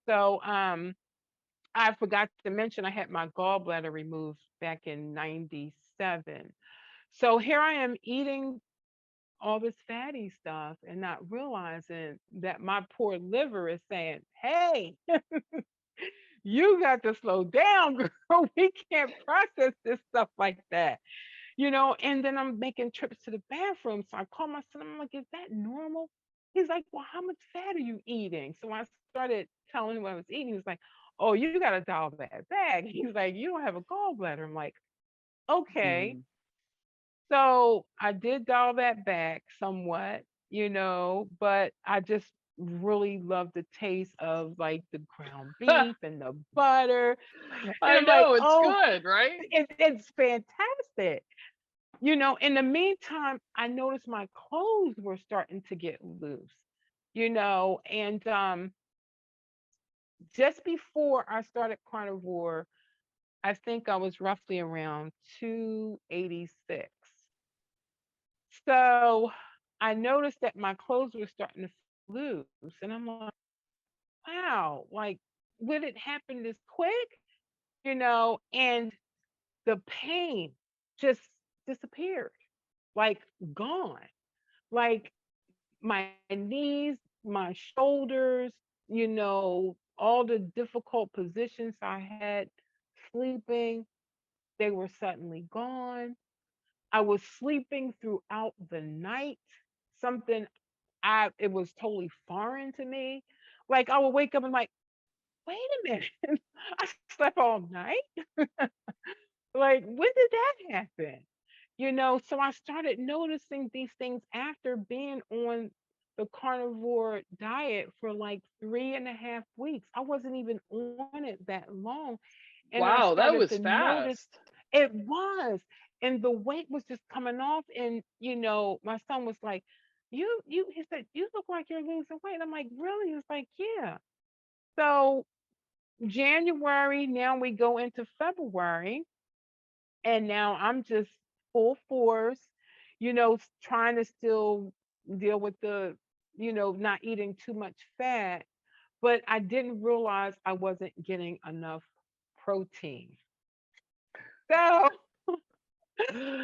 So I forgot to mention I had my gallbladder removed back in 97. So here I am eating all this fatty stuff and not realizing that my poor liver is saying, hey, you got to slow down, girl. We can't process this stuff like that. And then I'm making trips to the bathroom. So I call my son, I'm like, is that normal? He's like, well, how much fat are you eating? So I started telling him what I was eating. He was like, oh, you got to dial that back. He's like, you don't have a gallbladder. I'm like, okay. Mhm. So I did dial that back somewhat, but I just really love the taste of like the ground beef and the butter. And I I'm like, know, it's oh, good, right? it's fantastic. In the meantime, I noticed my clothes were starting to get loose, and just before I started carnivore, I think I was roughly around 286. So I noticed that my clothes were starting to loose, and I'm like, wow, like, would it happen this quick? And the pain just disappeared, like gone. Like my knees, my shoulders, all the difficult positions I had sleeping, they were suddenly gone. I was sleeping throughout the night, something I it was totally foreign to me. Like I would wake up and like, wait a minute, I slept all night. Like when did that happen? So I started noticing these things after being on the carnivore diet for like 3.5 weeks. I wasn't even on it that long. And I Wow, started that to was notice fast. it was. And the weight was just coming off. And, my son was like, he said, you look like you're losing weight. I'm like, really? He was like, yeah. So January, now we go into February, and now I'm just full force, trying to still deal with the, not eating too much fat, but I didn't realize I wasn't getting enough protein. So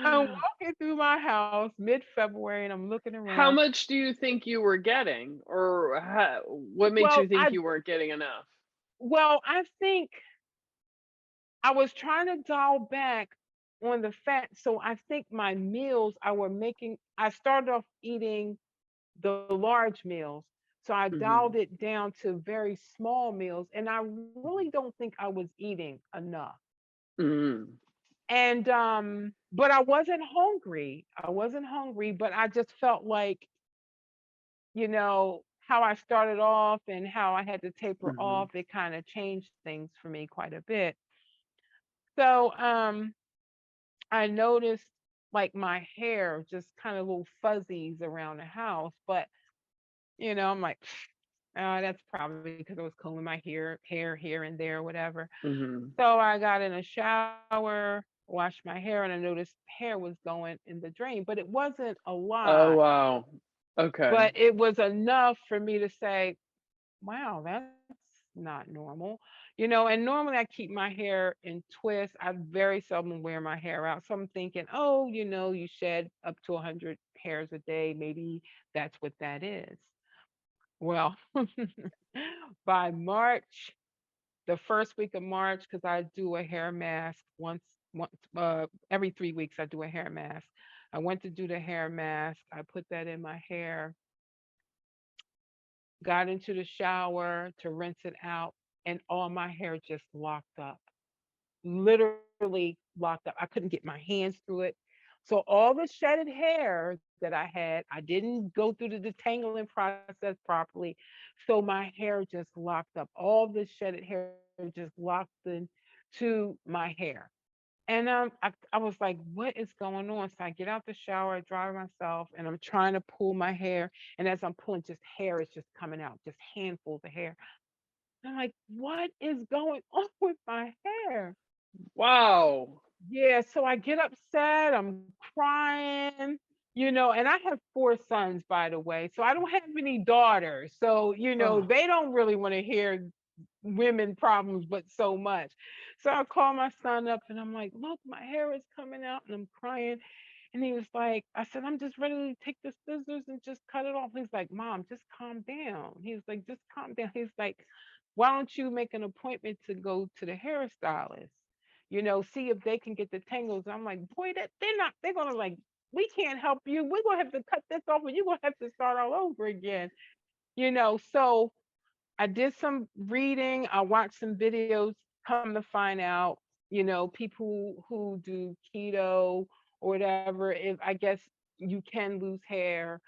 I'm walking through my house mid-February and I'm looking How around. much do you think you were getting, or what makes Well, you think you weren't getting enough? I think I was trying to dial back on the fat. So I think my meals I started off eating the large meals. So I dialed Mhm. it down to very small meals. And I really don't think I was eating enough. Mhm. And but I wasn't hungry. I wasn't hungry, but I just felt like, how I started off and how I had to taper Mhm. off, it kind of changed things for me quite a bit. So I noticed like my hair just kind of little fuzzies around the house, but I'm like, that's probably because I was combing my hair here and there, whatever. Mhm. So I got in a shower, washed my hair, and I noticed hair was going in the drain, but it wasn't a Oh, lot, wow. Okay. but it was enough for me to say, wow, that's not normal. And normally I keep my hair in twists. I very seldom wear my hair out. So I'm thinking, oh, you shed up to 100 hairs a day. Maybe that's what that is. Well, by March, the first week of March, because I do a hair mask once every 3 weeks. I do a hair mask. I went to do the hair mask. I put that in my hair, got into the shower to rinse it out, and all my hair just locked up. Literally locked up. I couldn't get my hands through it. So all the shedded hair that I had, I didn't go through the detangling process properly. So my hair just locked up. All the shedded hair just locked into my hair. And I was like, what is going on? So I get out the shower, I dry myself, and I'm trying to pull my hair. And as I'm pulling, just hair is just coming out, just handfuls of hair. And I'm like, what is going on with my hair? Wow. Yeah, so I get upset, I'm crying, and I have four sons, by the way. So I don't have any daughters. So, Oh. they don't really want to hear women problems, but so much. So I call my son up and I'm like, look, my hair is coming out and I'm crying. And he was like, I said, I'm just ready to take the scissors and just cut it off. He's like, Mom, just calm down. He's like, just calm down. He's like, why don't you make an appointment to go to the hairstylist? see if they can get the tangles. I'm like, boy, they're gonna like, we can't help you. We're gonna have to cut this off and you're gonna have to start all over again. So I did some reading, I watched some videos, come to find out, people who do keto or whatever, if I guess you can lose hair,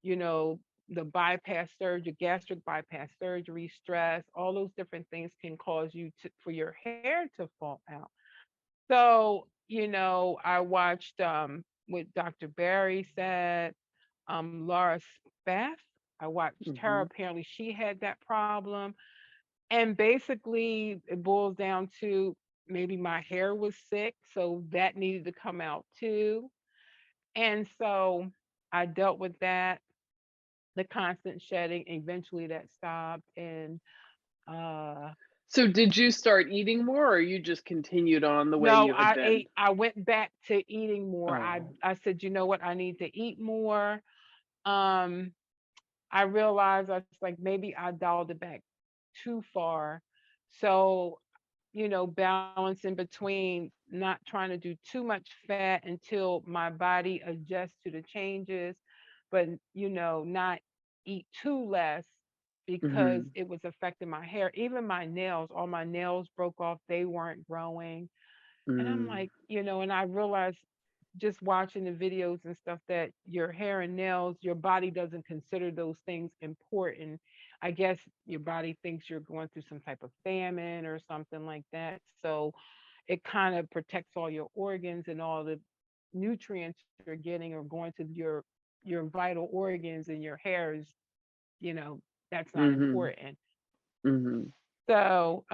you know, the bypass surgery, gastric bypass surgery, stress, all those different things can cause you for your hair to fall out. So, I watched what Dr. Barry said, Laura Spath. I watched her. Hmm. Apparently, she had that problem. And basically, it boils down to maybe my hair was sick. So that needed to come out too. And so I dealt with that, the constant shedding. Eventually, that stopped. And uh, So did you start eating more, or you just continued on the way no, you had been? I went back to eating more. Oh. I said, you know what? I need to eat more. Um, I realized I was like, maybe I dialed it back too far. So, balancing between not trying to do too much fat until my body adjusts to the changes, but, not eat too less because Hmm. it was affecting my hair. Even my nails, all my nails broke off, they weren't growing. And I'm Mm. like, and I realized just watching the videos and stuff that your hair and nails, your body doesn't consider those things important. I guess your body thinks you're going through some type of famine or something like that. So it kind of protects all your organs and all the nutrients you're getting or going to your vital organs, and your hair is, you know, that's not Hmm. important. Hmm. So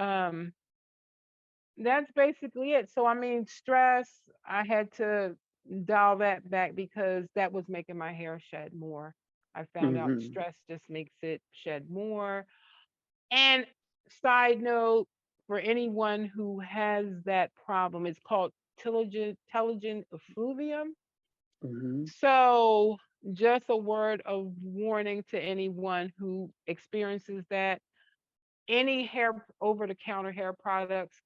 that's basically it. So I mean, stress, I had to dial that back because that was making my hair shed more. I found out Hmm. stress just makes it shed more. And side note, for anyone who has that problem, it's called telogen effluvium. Hmm. So just a word of warning to anyone who experiences that. Any hair over the counter hair products,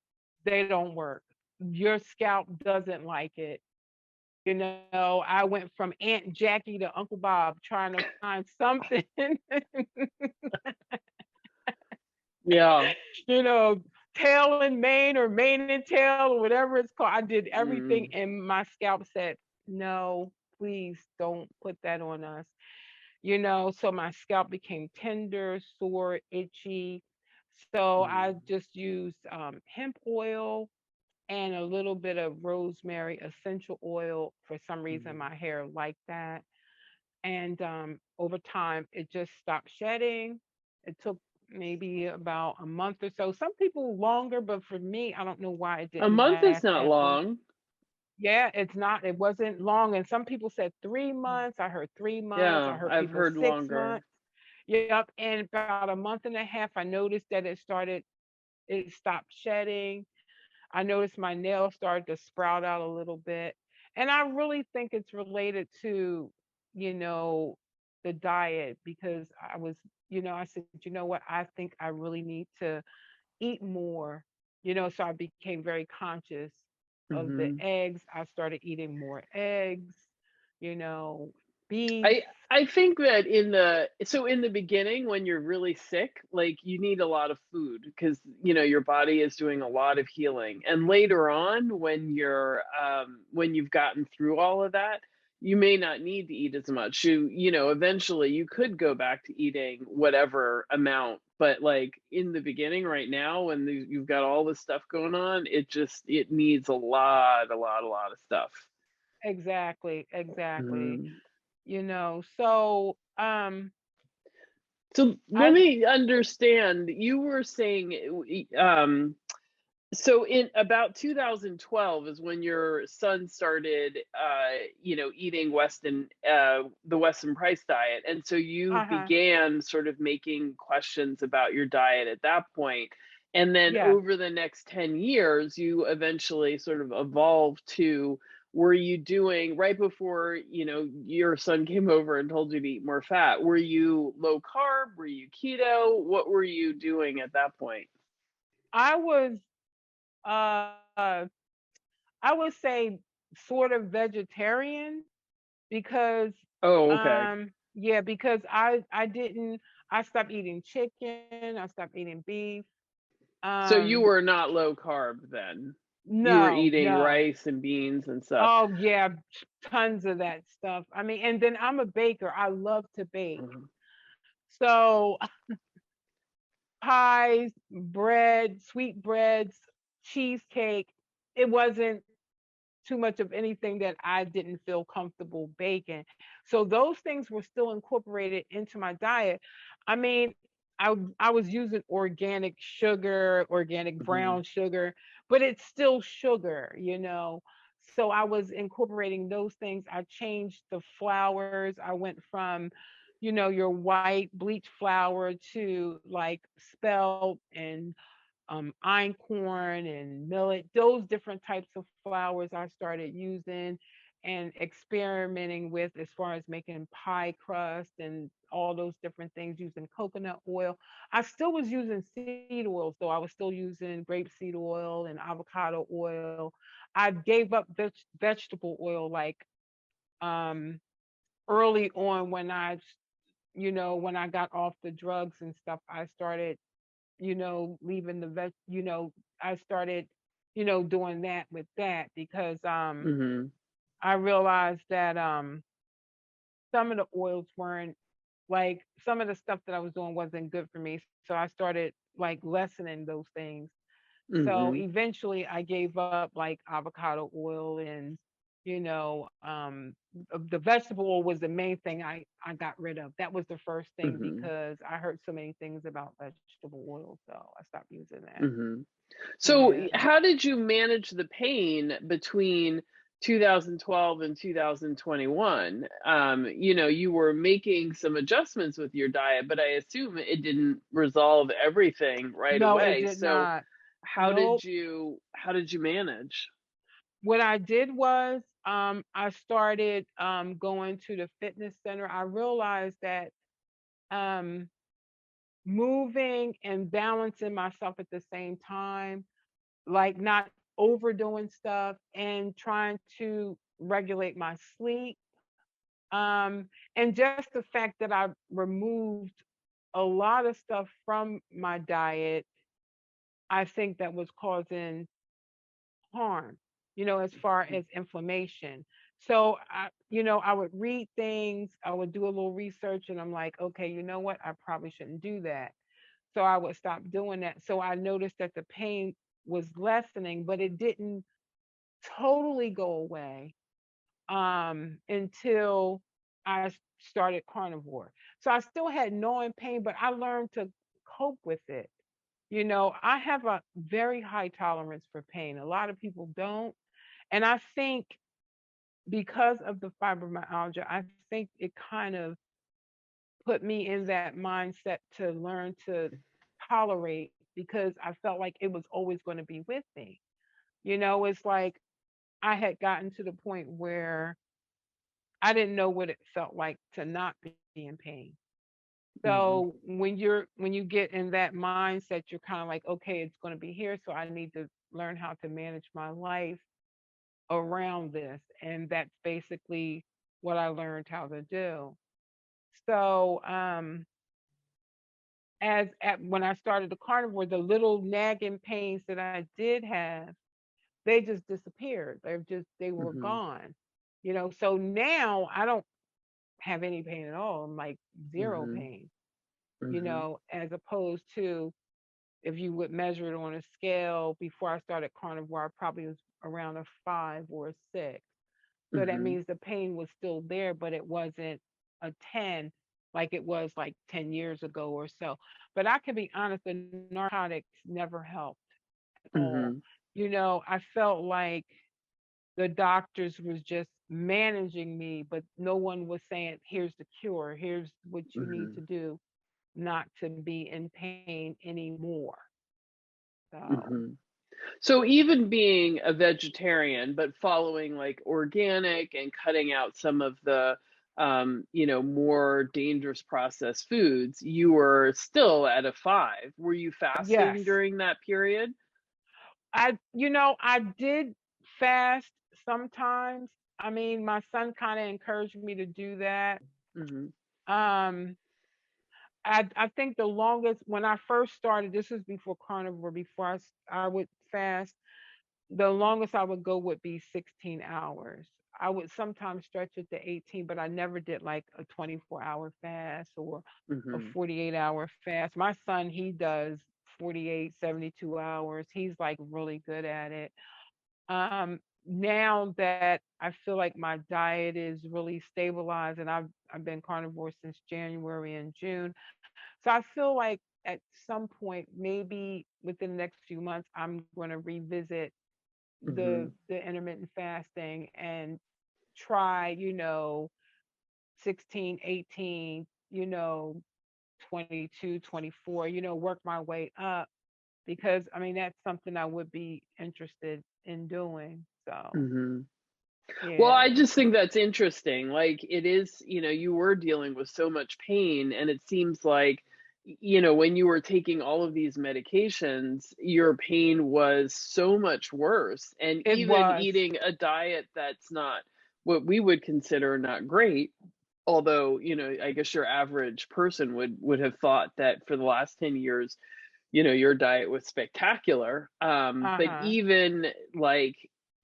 they don't work. Your scalp doesn't like it. I went from Aunt Jackie to Uncle Bob trying to find something, Yeah. you know, tail and mane or mane and tail or whatever it's called. I did everything Mm. and my scalp said, no, please don't put that on us. So my scalp became tender, sore, itchy. So I Mm. just used hemp oil and a little bit of rosemary essential oil. For some reason, Mm. my hair liked that. And over time, it just stopped shedding. It took maybe about a month or so. Some people longer, but for me, I don't know why it A didn't month is last not that long. long. Yeah, it wasn't long. And some people said 3 months. I heard 3 months. I Yeah, heard I've people heard six longer. months. Yep. And about a month and a half, I noticed that it stopped shedding. I noticed my nails started to sprout out a little bit. And I really think it's related to, you know, the diet because I said, what? I think I really need to eat more, so I became very conscious of the Hmm. eggs. I started eating more eggs, you know, beef. I I think that in the beginning when you're really sick, like you need a lot of food because your body is doing a lot of healing. And later on when you've gotten through all of that, you may not need to eat as much. Eventually you could go back to eating whatever amount, but like in the beginning right now when you've got all this stuff going on, it needs a lot of stuff. Exactly, exactly. Mhm. So So let I me understand. You were saying, so in about 2012 is when your son started, eating the Weston Price diet, and so you uh-huh. began sort of making questions about your diet at that point, and then Yes. over the next 10 years, you eventually sort of evolved to. Were you doing right before your son came over and told you to eat more fat? Were you low carb? Were you keto? What were you doing at that point? I was uh I would say sort of vegetarian because Oh, okay. yeah, because I stopped eating chicken, I stopped eating beef. So you Um were not low carb then? You were no, eating no. rice and beans and stuff. Oh yeah, tons of that stuff. I mean, and then I'm a baker. I love to bake. Mhm. So pies, bread, sweet breads, cheesecake. It wasn't too much of anything that I didn't feel comfortable baking. So those things were still incorporated into my diet. I mean, I was using organic sugar, organic Mhm. brown sugar, but it's still sugar. So I was incorporating those things. I changed the flours. I went from, your white bleach flour to like spelt and einkorn and millet, those different types of flours I started using and experimenting with as far as making pie crust and all those different things using coconut oil. I still was using seed oils, though. I was still using grapeseed oil and avocado oil. I gave up vegetable oil like um, early on when when I got off the drugs and stuff. I started leaving the I started, doing that with that because Mhm. I realized that some of the oils weren't like some of the stuff that I was doing wasn't good for me. So I started like lessening those things. So Mhm. eventually I gave up like avocado oil and the vegetable oil was the main thing I got rid of. That was the first thing Mhm. because I heard so many things about vegetable oil, so I stopped using that. Mhm. So, Yeah. how did you manage the pain between 2012 and 2021? You were making some adjustments with your diet, but I assume it didn't resolve everything right No, it away. did So, not. how did Nope. you manage? What I did was I started going to the fitness center. I realized that um moving and balancing myself at the same time, like not overdoing stuff and trying to regulate my sleep. And just the fact that I removed a lot of stuff from my diet, I think that was causing harm, as far as inflammation. So I would read things, I would do a little research, and I'm like, okay, you know what? I probably shouldn't do that. So I would stop doing that. So I noticed that the pain was lessening, but it didn't totally go away until started carnivore. So I still had gnawing pain, but I learned to cope with it. I have a very high tolerance for pain. A lot of people don't. And I think because of the fibromyalgia, I think it kind of put me in that mindset to learn to tolerate because I felt like it was always going to be with me. It's like I had gotten to the point where I didn't know what it felt like to not be in pain. Mhm. So when you get in that mindset, you're kind of like, okay, it's going to be here, so I need to learn how to manage my life around this, and that's basically what I learned how to do. So when I started the carnivore, the little nagging pains that I did have, they just disappeared. They were Mhm. gone. So now I don't have any pain at all. I'm like zero Mhm. pain. Mhm. As opposed to if you would measure it on a scale before I started carnivore, I probably was around a 5 or a 6. So that Mhm. means the pain was still there, but it wasn't a 10 like it was like 10 years ago or so. But I can be honest, the narcotics never helped at all. Mhm. I felt like the doctors was just managing me, but no one was saying, here's the cure, here's what you need to Mhm. do not to be in pain anymore. So, Mhm. So even being a vegetarian, but following like organic and cutting out some of the, more dangerous processed foods, you were still at a 5. Were you fasting yes, during that period? I did fast sometimes. I mean, my son kind of encouraged me to do that. Hmm. Um, I think the longest when I first started, this was before carnivore, before I would fast, the longest I would go would be 16 hours. I would sometimes stretch it to 18, but I never did like a 24-hour fast or a Hmm. 48-hour fast. My son, he does 48, 72 hours. He's like really good at it. Now that I feel like my diet is really stabilized and I've been carnivore since January and June. So I feel like at some point, maybe within the next few months, I'm going to revisit Hmm. the intermittent fasting and try, 16, 18, 22, 24, work my way up because I mean that's something I would be interested in doing. So, Hmm. Well, I yeah. just think that's interesting. Like it is, you were dealing with so much pain, and it seems like, when you were taking all of these medications, your pain was so much worse. And It even was. eating a diet that's not what we would consider not great, although, I guess your average person would have thought that for the last 10 years, your diet was spectacular. But Uh-huh. even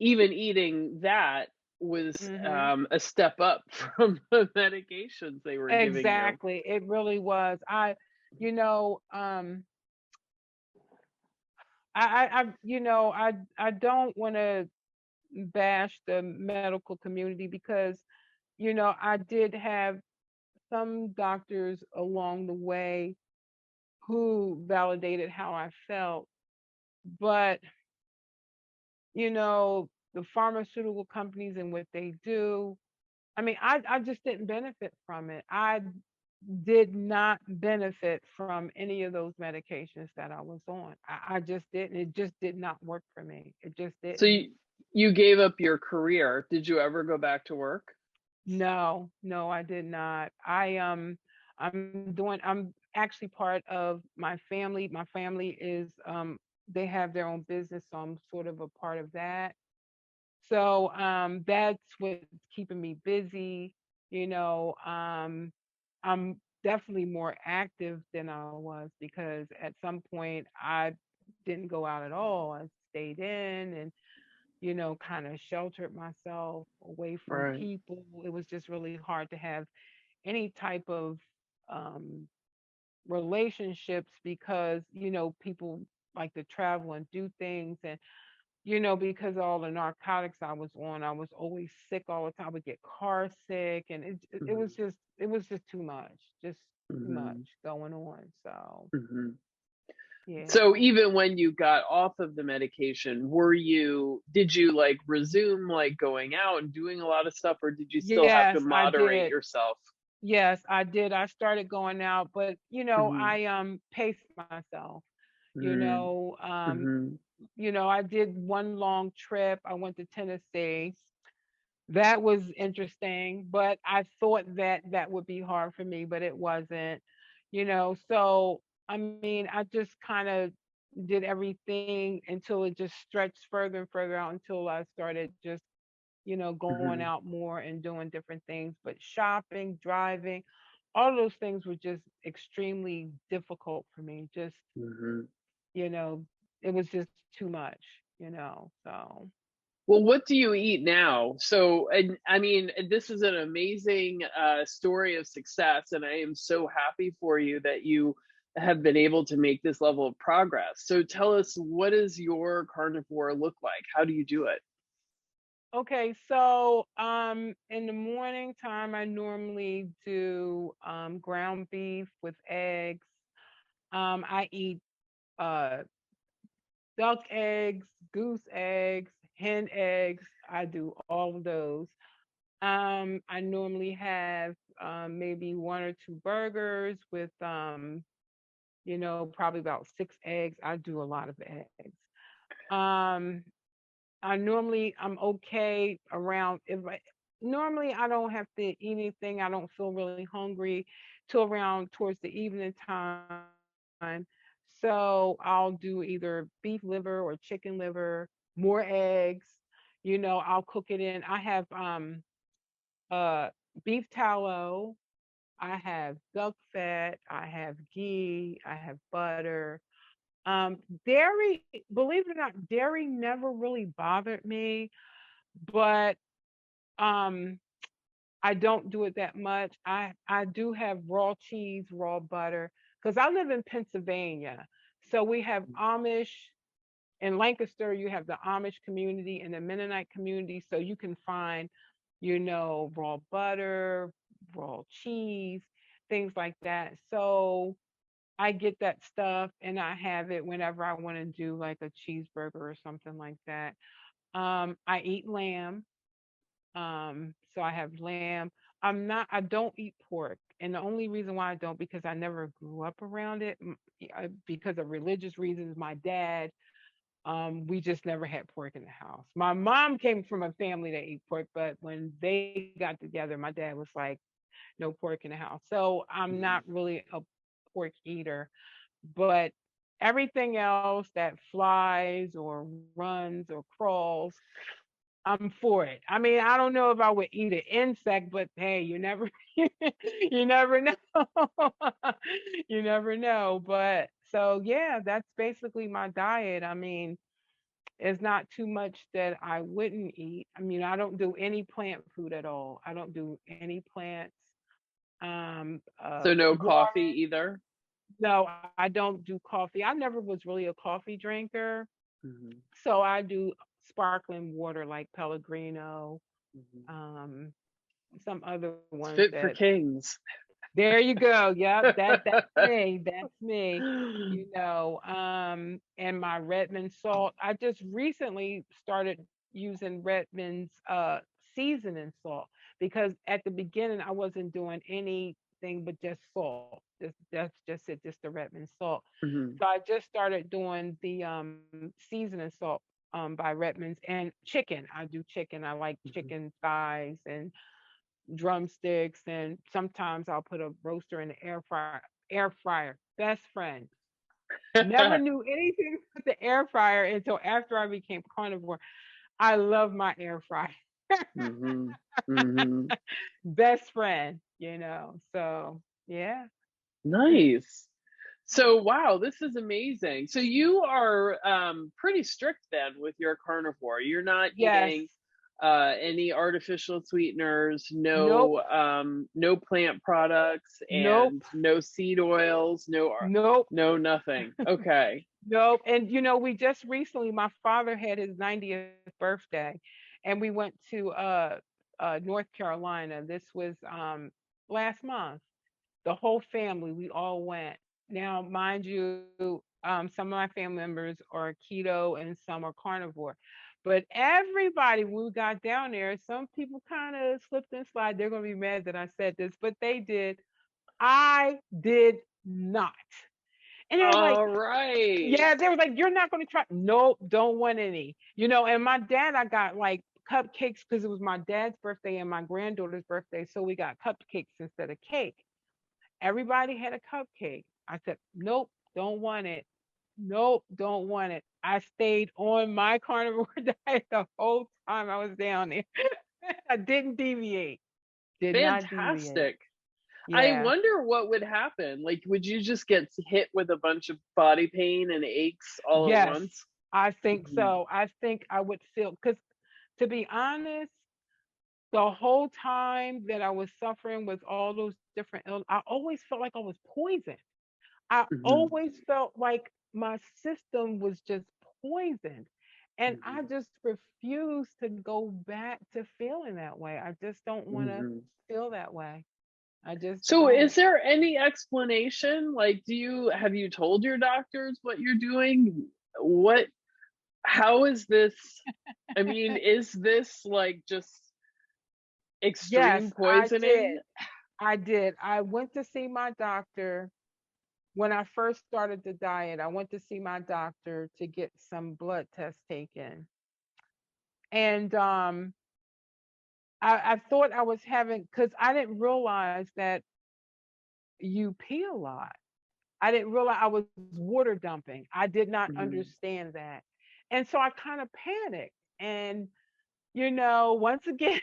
eating that was Mhm. a step up from the medications they were giving you. Exactly. It really was. You know, um I don't want to bash the medical community because I did have some doctors along the way who validated how I felt, but the pharmaceutical companies and what they do, I mean, I just didn't benefit from it. I did not benefit from any of those medications that I was on. I just didn't. It just did not work for me. It just So didn't. you gave up your career. Did you ever go back to work? No, no, I did not. I'm actually part of my family. My family is they have their own business, so I'm sort of a part of that. So that's what's keeping me busy. I'm definitely more active than I was because at some point I didn't go out at all. I stayed in and kind of sheltered myself away from Right. people. It was just really hard to have any type of um, relationships because, people like to travel and do things. And, because of all the narcotics I was on, I was always sick all the time. I would get car sick and Hmm. it was just too much, just too much Hmm. going on. So, Hmm. So yeah. even when you got off of the medication, did you like resume like going out and doing a lot of stuff, or did you still have to Yes, I moderate did. yourself? Yes, I did. I started going out, but Hmm. I paced myself. You Hmm. know, um, Hmm. I did one long trip. I went to Tennessee. That was interesting, but I thought that that would be hard for me, but it wasn't. So I mean, I just kind of did everything until it just stretched further and further out until I started just going Hmm. out more and doing different things. But shopping, driving, all those things were just extremely difficult for me. Just, Hmm. you know, it was just too much, so. Well, what do you eat now? So, and I mean, this is an amazing story of success, and I am so happy for you that you have been able to make this level of progress. So, tell us, what does your carnivore look like? How do you do it? Okay, so in the morning time I normally do ground beef with eggs. I eat uh duck eggs, goose eggs, hen eggs. I do all of those. I normally have maybe one or two burgers with probably about 6 eggs. I do a lot of eggs. Um, I'm okay around if I normally I don't have to eat anything. I don't feel really hungry till around towards the evening time. So I'll do either beef liver or chicken liver, more eggs. I'll cook it in. I have uh beef tallow, I have duck fat, I have ghee, I have butter. Dairy, believe it or not, dairy never really bothered me, but um I don't do it that much. I do have raw cheese, raw butter, because I live in Pennsylvania. So we have Amish in Lancaster. You have the Amish community and the Mennonite community. So you can find, raw butter, raw cheese, things like that. So I get that stuff and I have it whenever I want to do like a cheeseburger or something like that. I eat lamb. So I have lamb. I don't eat pork. And the only reason why I don't, because I never grew up around it, because of religious reasons. My dad, we just never had pork in the house. My mom came from a family that ate pork, but when they got together, my dad was like, no pork in the house. So I'm not really a pork eater, but everything else that flies or runs or crawls, I'm for it. I mean, I don't know if I would eat an insect, but hey, you never you never know. You never know. But so yeah, that's basically my diet. I mean, it's not too much that I wouldn't eat. I mean, I don't do any plant food at all. I don't do any plants. So no Water. coffee either? No, I don't do coffee. I never was really a coffee drinker. Hmm. So I do sparkling water like Pellegrino, Hmm. um, some other It's ones fit for that. kings. There you go. Yep, that's me. That's me. And my Redmond salt. I just recently started using Redmond's seasoning salt, because at the beginning I wasn't doing anything but just salt. That's just it, just the Redmond salt. Hmm. So I just started doing the seasoning salt by Redmond's, and chicken. I do chicken. I like Hmm. chicken thighs and drumsticks, and sometimes I'll put a roaster in the air fryer. Air fryer, best friend. Never knew anything about the air fryer until after I became carnivore. I love my air fryer. Hmm. Hmm. Best friend. So yeah. Nice. So, wow, this is amazing. So you are pretty strict then with your carnivore. You're not Yes. eating any artificial sweeteners, Nope. no plant products, Nope. and no seed oils, Nope. no nothing. Okay. Nope. And we just recently, my father had his 90th birthday, and we went to North Carolina. This was last month. The whole family, we all went. Now, mind you, some of my family members are keto and some are carnivore. But everybody, when we got down there, some people kind of slipped and slide. They're going to be mad that I said this, but they did. I did not. And they were like, All right. yeah, they were like, you're not going to try. Nope, don't want any. And my dad, I got like cupcakes because it was my dad's birthday and my granddaughter's birthday. So we got cupcakes instead of cake. Everybody had a cupcake. I said, nope, don't want it. Nope, don't want it. I stayed on my carnivore diet the whole time I was down there. I didn't deviate. Did not deviate. Fantastic. I Yeah. wonder what would happen. Like, would you just get hit with a bunch of body pain and aches all at Yes, once? I think Mhm. so. I think I would feel, because to be honest, the whole time that I was suffering with all those different I always felt like I was poisoned. I Mhm. always felt like my system was just poisoned. And I Mhm. just refuse to go back to feeling that way. I just don't want to Mhm. feel that way. I just So is don't. there any explanation? Like, have you told your doctors what you're doing? What how is this? I mean, is this like just Yes, extreme I poisoning? did. I did. I went to see my doctor when I first started the diet. I went to see my doctor to get some blood tests taken. And I thought I was having, because I didn't realize that you pee a lot. I didn't realize I was water dumping. I did not Mhm. understand that. And so I kind of panicked. And Once again,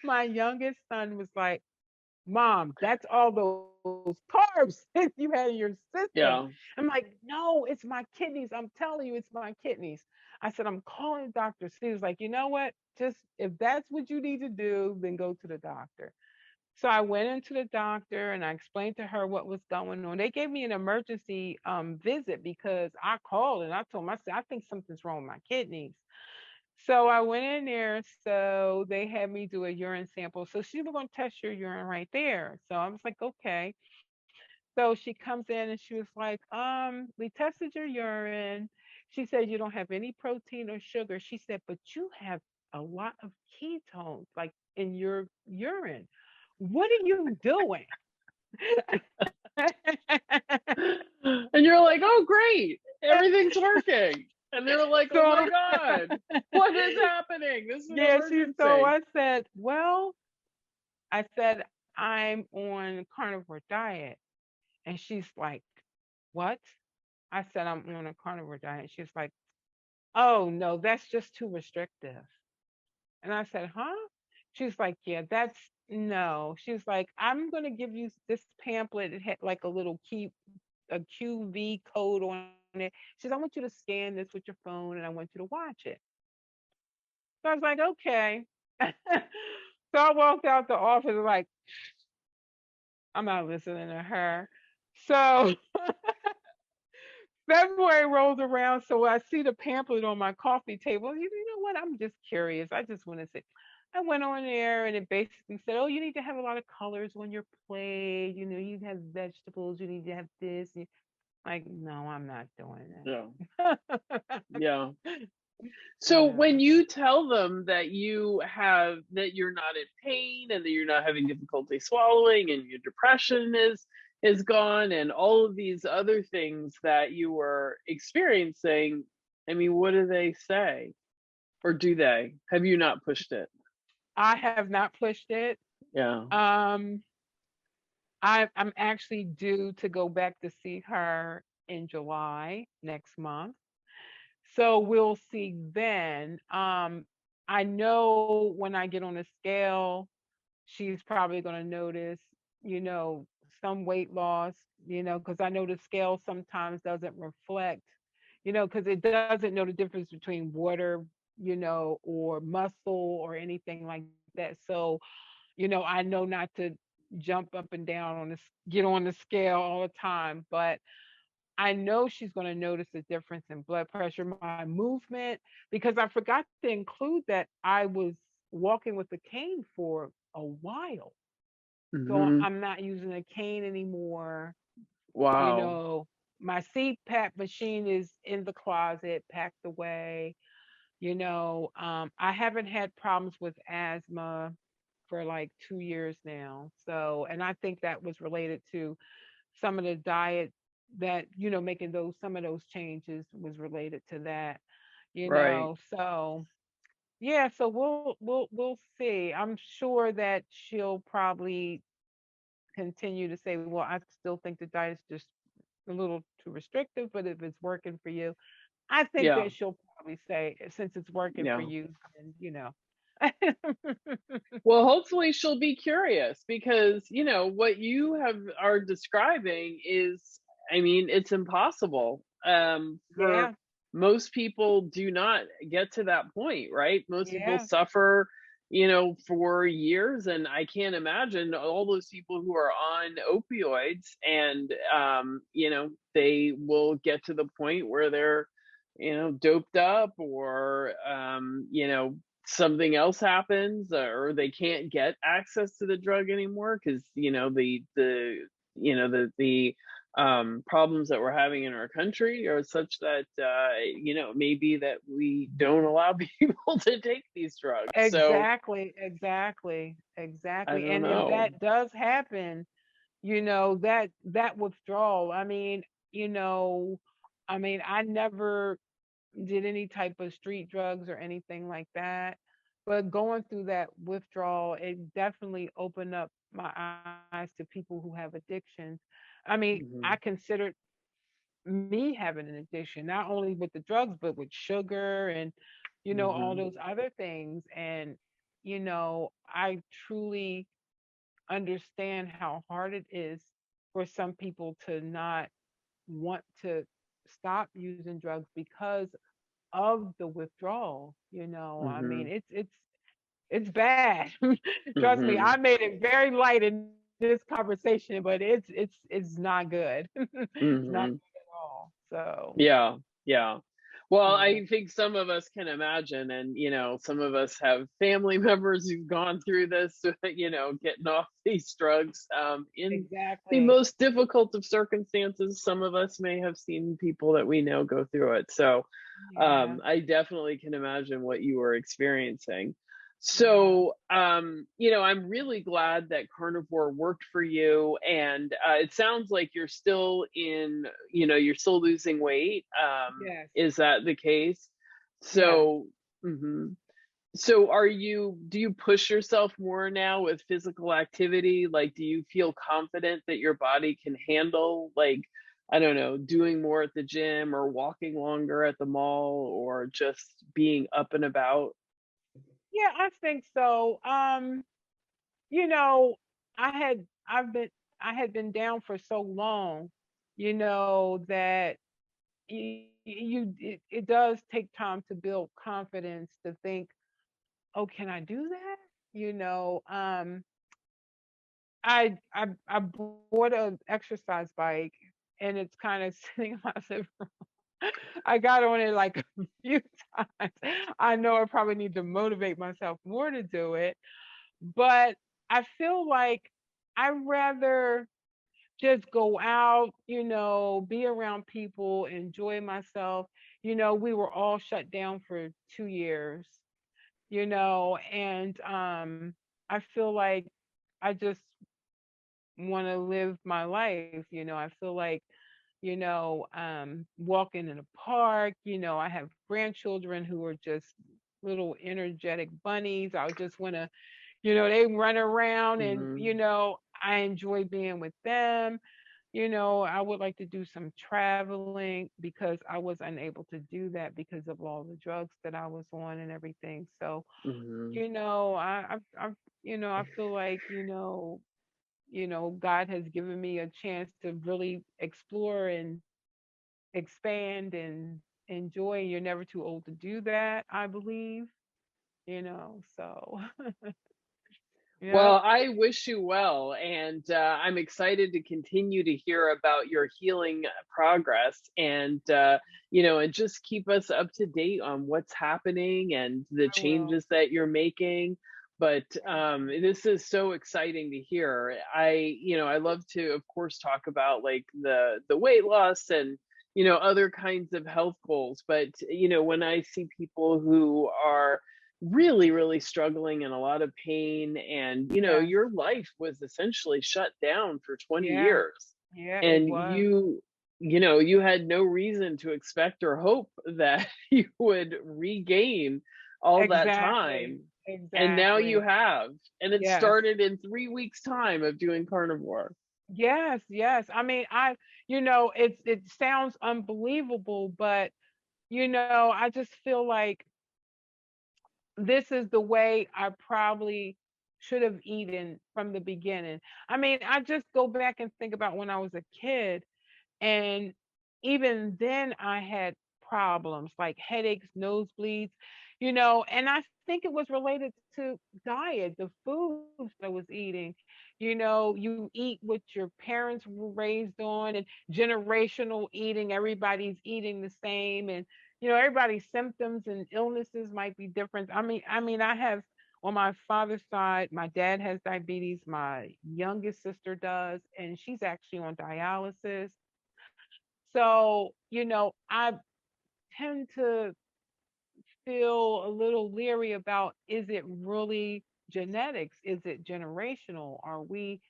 my youngest son was like, Mom, that's all those carbs that you had in your system. Yeah. I'm like, no, it's my kidneys. I'm telling you, it's my kidneys. I said, I'm calling the doctor. So he was like, you know what? Just if that's what you need to do, then go to the doctor. So I went into the doctor and I explained to her what was going on. They gave me an emergency visit because I called and I told them, I said, I think something's wrong with my kidneys. So I went in there. So they had me do a urine sample. So she was going to test your urine right there. So I was like, okay. So she comes in and she was like, we tested your urine. She said you don't have any protein or sugar. She said, but you have a lot of ketones like in your urine. What are you doing? And you're like, oh, great, everything's working. And they're like, oh So my God, what is happening? This is an yeah, so emergency. I said, well, I said, I'm on carnivore diet. And she's like, what? I said, I'm on a carnivore diet. She's like, oh, no, that's just too restrictive. And I said, huh? She's like, yeah, that's no. She's like, I'm going to give you this pamphlet. It had like a little a QV code on it. She says, I want you to scan this with your phone and I want you to watch it. So I was like, okay. So I walked out the office like, I'm not listening to her. So February rolls around, so I see the pamphlet on my coffee table. You know what? I'm just curious. I just want to say, I went on there and it basically said, oh, you need to have a lot of colors on your plate. You need to have vegetables. You need to have this. Like, no, I'm not doing Yeah. that. Yeah. So Yeah. when you tell them that that you're not in pain and that you're not having difficulty swallowing and your depression is gone and all of these other things that you were experiencing, I mean, what do they say? Or do they? Have you not pushed it? I have not pushed it. Yeah. Um, I'm actually due to go back to see her in July next month. So we'll see then. I know when I get on the scale, she's probably going to notice, you know, some weight loss, because I know the scale sometimes doesn't reflect, because it doesn't know the difference between water, or muscle or anything like that. So, I know not to jump up and down get on the scale all the time, but I know she's going to notice a difference in blood pressure, my movement, because I forgot to include that I was walking with a cane for a while. So Hmm. I'm not using a cane anymore. You Wow. know, my CPAP machine is in the closet, packed away. I haven't had problems with asthma for like 2 years now. So, and I think that was related to some of the diet that making those some of those changes was related to that. Right. So yeah, so we'll see. I'm sure that she'll probably continue to say, well, I still think the diet's just a little too restrictive, but if it's working for you, I think Yeah. that she'll probably say, since it's working for Yeah. you, then. Well, hopefully she'll be curious because, what you are describing is, I mean, it's impossible. For Yeah, most people do not get to that point, right? Most people yeah, suffer, for years. And I can't imagine all those people who are on opioids and, they will get to the point where they're, doped up or, something else happens or they can't get access to the drug anymore because the problems that we're having in our country are such that maybe that we don't allow people to take these drugs, so exactly, exactly, I exactly. don't And if know. that does happen, that withdrawal, you know I never did any type of street drugs or anything like that, but going through that withdrawal, it definitely opened up my eyes to people who have addictions. I Mhm. considered me having an addiction, not only with the drugs but with sugar and all Mhm. those other things. And, I truly understand how hard it is for some people to not want to stop using drugs because of the withdrawal. I mean, Mhm. it's bad. Trust me, I Mhm. made it very light in this conversation, but it's not good. It's not good Mhm. at all. So, Yeah, yeah. Well, yeah, I think some of us can imagine, and some of us have family members who've gone through this, getting off these drugs in the exactly. most difficult of circumstances. Some of us may have seen people that we know go through it. So Yeah, I definitely can imagine what you were experiencing. yeah, So, I'm really glad that carnivore worked for you. And it sounds like you're still losing weight. yes, Is that the case? yes. So, mhm. So do you push yourself more now with physical activity? Like, do you feel confident that your body can handle, like, I don't know, doing more at the gym or walking longer at the mall or just being up and about? Yeah, I think so. You know, I had been down for so long, that it does take time to build confidence to think, oh, can I do that? I bought an exercise bike, and it's kind of sitting in my living room. I got on it like a few times. I know I probably need to motivate myself more to do it, but I feel like I'd rather just go out, be around people, enjoy myself. We were all shut down for 2 years, and I feel like I just want to live my life. I feel like, walking in a park, I have grandchildren who are just little energetic bunnies. I just want to, they run around, and, Mhm. I enjoy being with them. I would like to do some traveling because I was unable to do that because of all the drugs that I was on and everything. So, Mhm. I feel like, God has given me a chance to really explore and expand and enjoy. You're never too old to do that, I believe, so Well, yep. I wish you well, and I'm excited to continue to hear about your healing progress, and just keep us up to date on what's happening and the I will. changes that you're making. But this is so exciting to hear. I love to, of course, talk about like the weight loss and other kinds of health goals. But when I see people who are really, really struggling and a lot of pain. And, Yes. your life was essentially shut down for 20 Yeah. years. Yeah, it And was. you had no reason to expect or hope that you would regain all that Exactly. time. And now you Exactly. have. And it Yes. started in 3 weeks' time of doing carnivore. Yes, yes. I mean, it sounds unbelievable, but I just feel like this is the way I probably should have eaten from the beginning. I mean, I just go back and think about when I was a kid, and even then I had problems like headaches, nosebleeds, and I think it was related to diet, the foods I was eating. You eat what your parents were raised on, and generational eating, everybody's eating the same, and everybody's symptoms and illnesses might be different. I mean, I have on my father's side, my dad has diabetes, my youngest sister does, and she's actually on dialysis. So, I tend to feel a little leery about, is it really genetics? Is it generational? Are we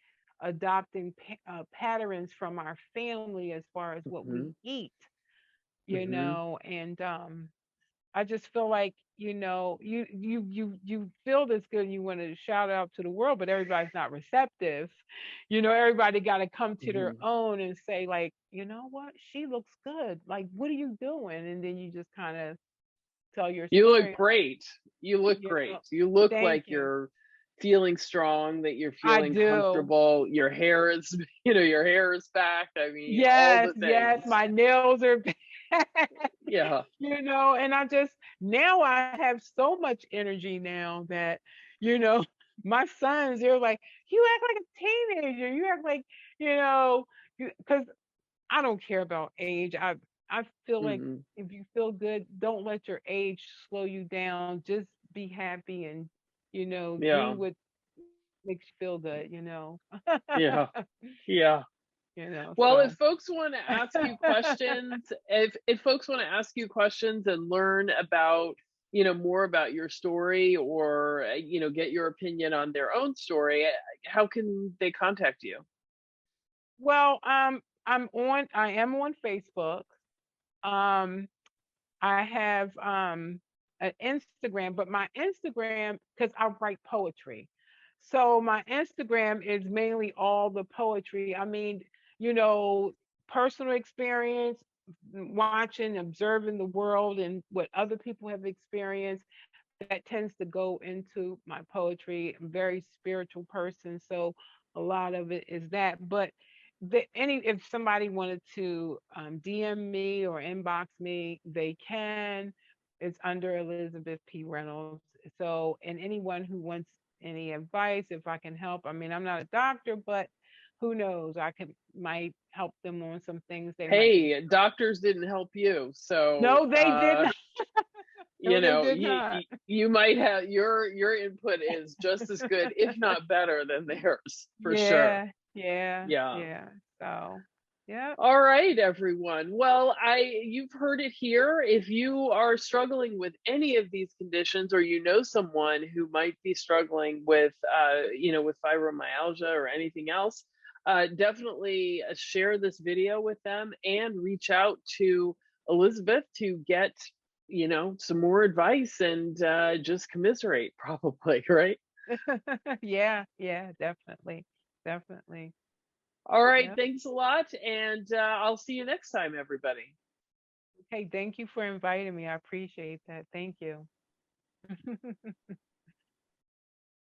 adopting patterns from our family as far as what we Hmm. eat? Hmm. And I just feel like, you feel this good and you want to shout out to the world, but everybody's not receptive. Everybody got to come to their Hmm. own and say, like, you know what, she looks good. Like, what are you doing? And then you just kind of tell your You look story. great. You look You great. know, You look thank like you. you're feeling strong, that you're I feeling do. comfortable. Your hair is, your hair is back. I mean, all Yes, the yes, things. my nails are back. Yeah. And I just now I have so much energy now that, you know, my sons, they're like, you act like a teenager. You act like, you know, because I don't care about age. I feel like Hmm. if you feel good, don't let your age slow you down. Just be happy and, do Yeah. what makes you feel good. Yeah. Yeah. Well, if So folks want to ask you questions, if folks want to ask you questions and learn about, more about your story, or get your opinion on their own story, how can they contact you? well, I am on Facebook. Um I have an Instagram, but my Instagram, because I write poetry. So my Instagram is mainly all the poetry. I mean, you know, personal experience, watching, observing the world and what other people have experienced. That tends to go into my poetry. I'm a very spiritual person, so a lot of it is that. But if somebody wanted to DM me or inbox me, they can. It's under Elizabeth P. Reynolds. So, and anyone who wants any advice, if I can help. I mean, I'm not a doctor, but who knows? I might help them on some things they might be. Hey, doctors didn't help you, so No, they did not. No, they did you not. you might have your input is just as good, if not better, than theirs, for sure. Yeah, yeah, Yeah. yeah. So, yeah. All right, everyone. Well, you've heard it here. If you are struggling with any of these conditions, or you know someone who might be struggling with, with fibromyalgia or anything else, definitely share this video with them and reach out to Elizabeth to get, some more advice, and just commiserate, probably, right? Yeah, yeah, definitely. Definitely. All right. Yeah. Thanks a lot, and I'll see you next time, everybody. Okay, thank you for inviting me. I appreciate that. Thank you.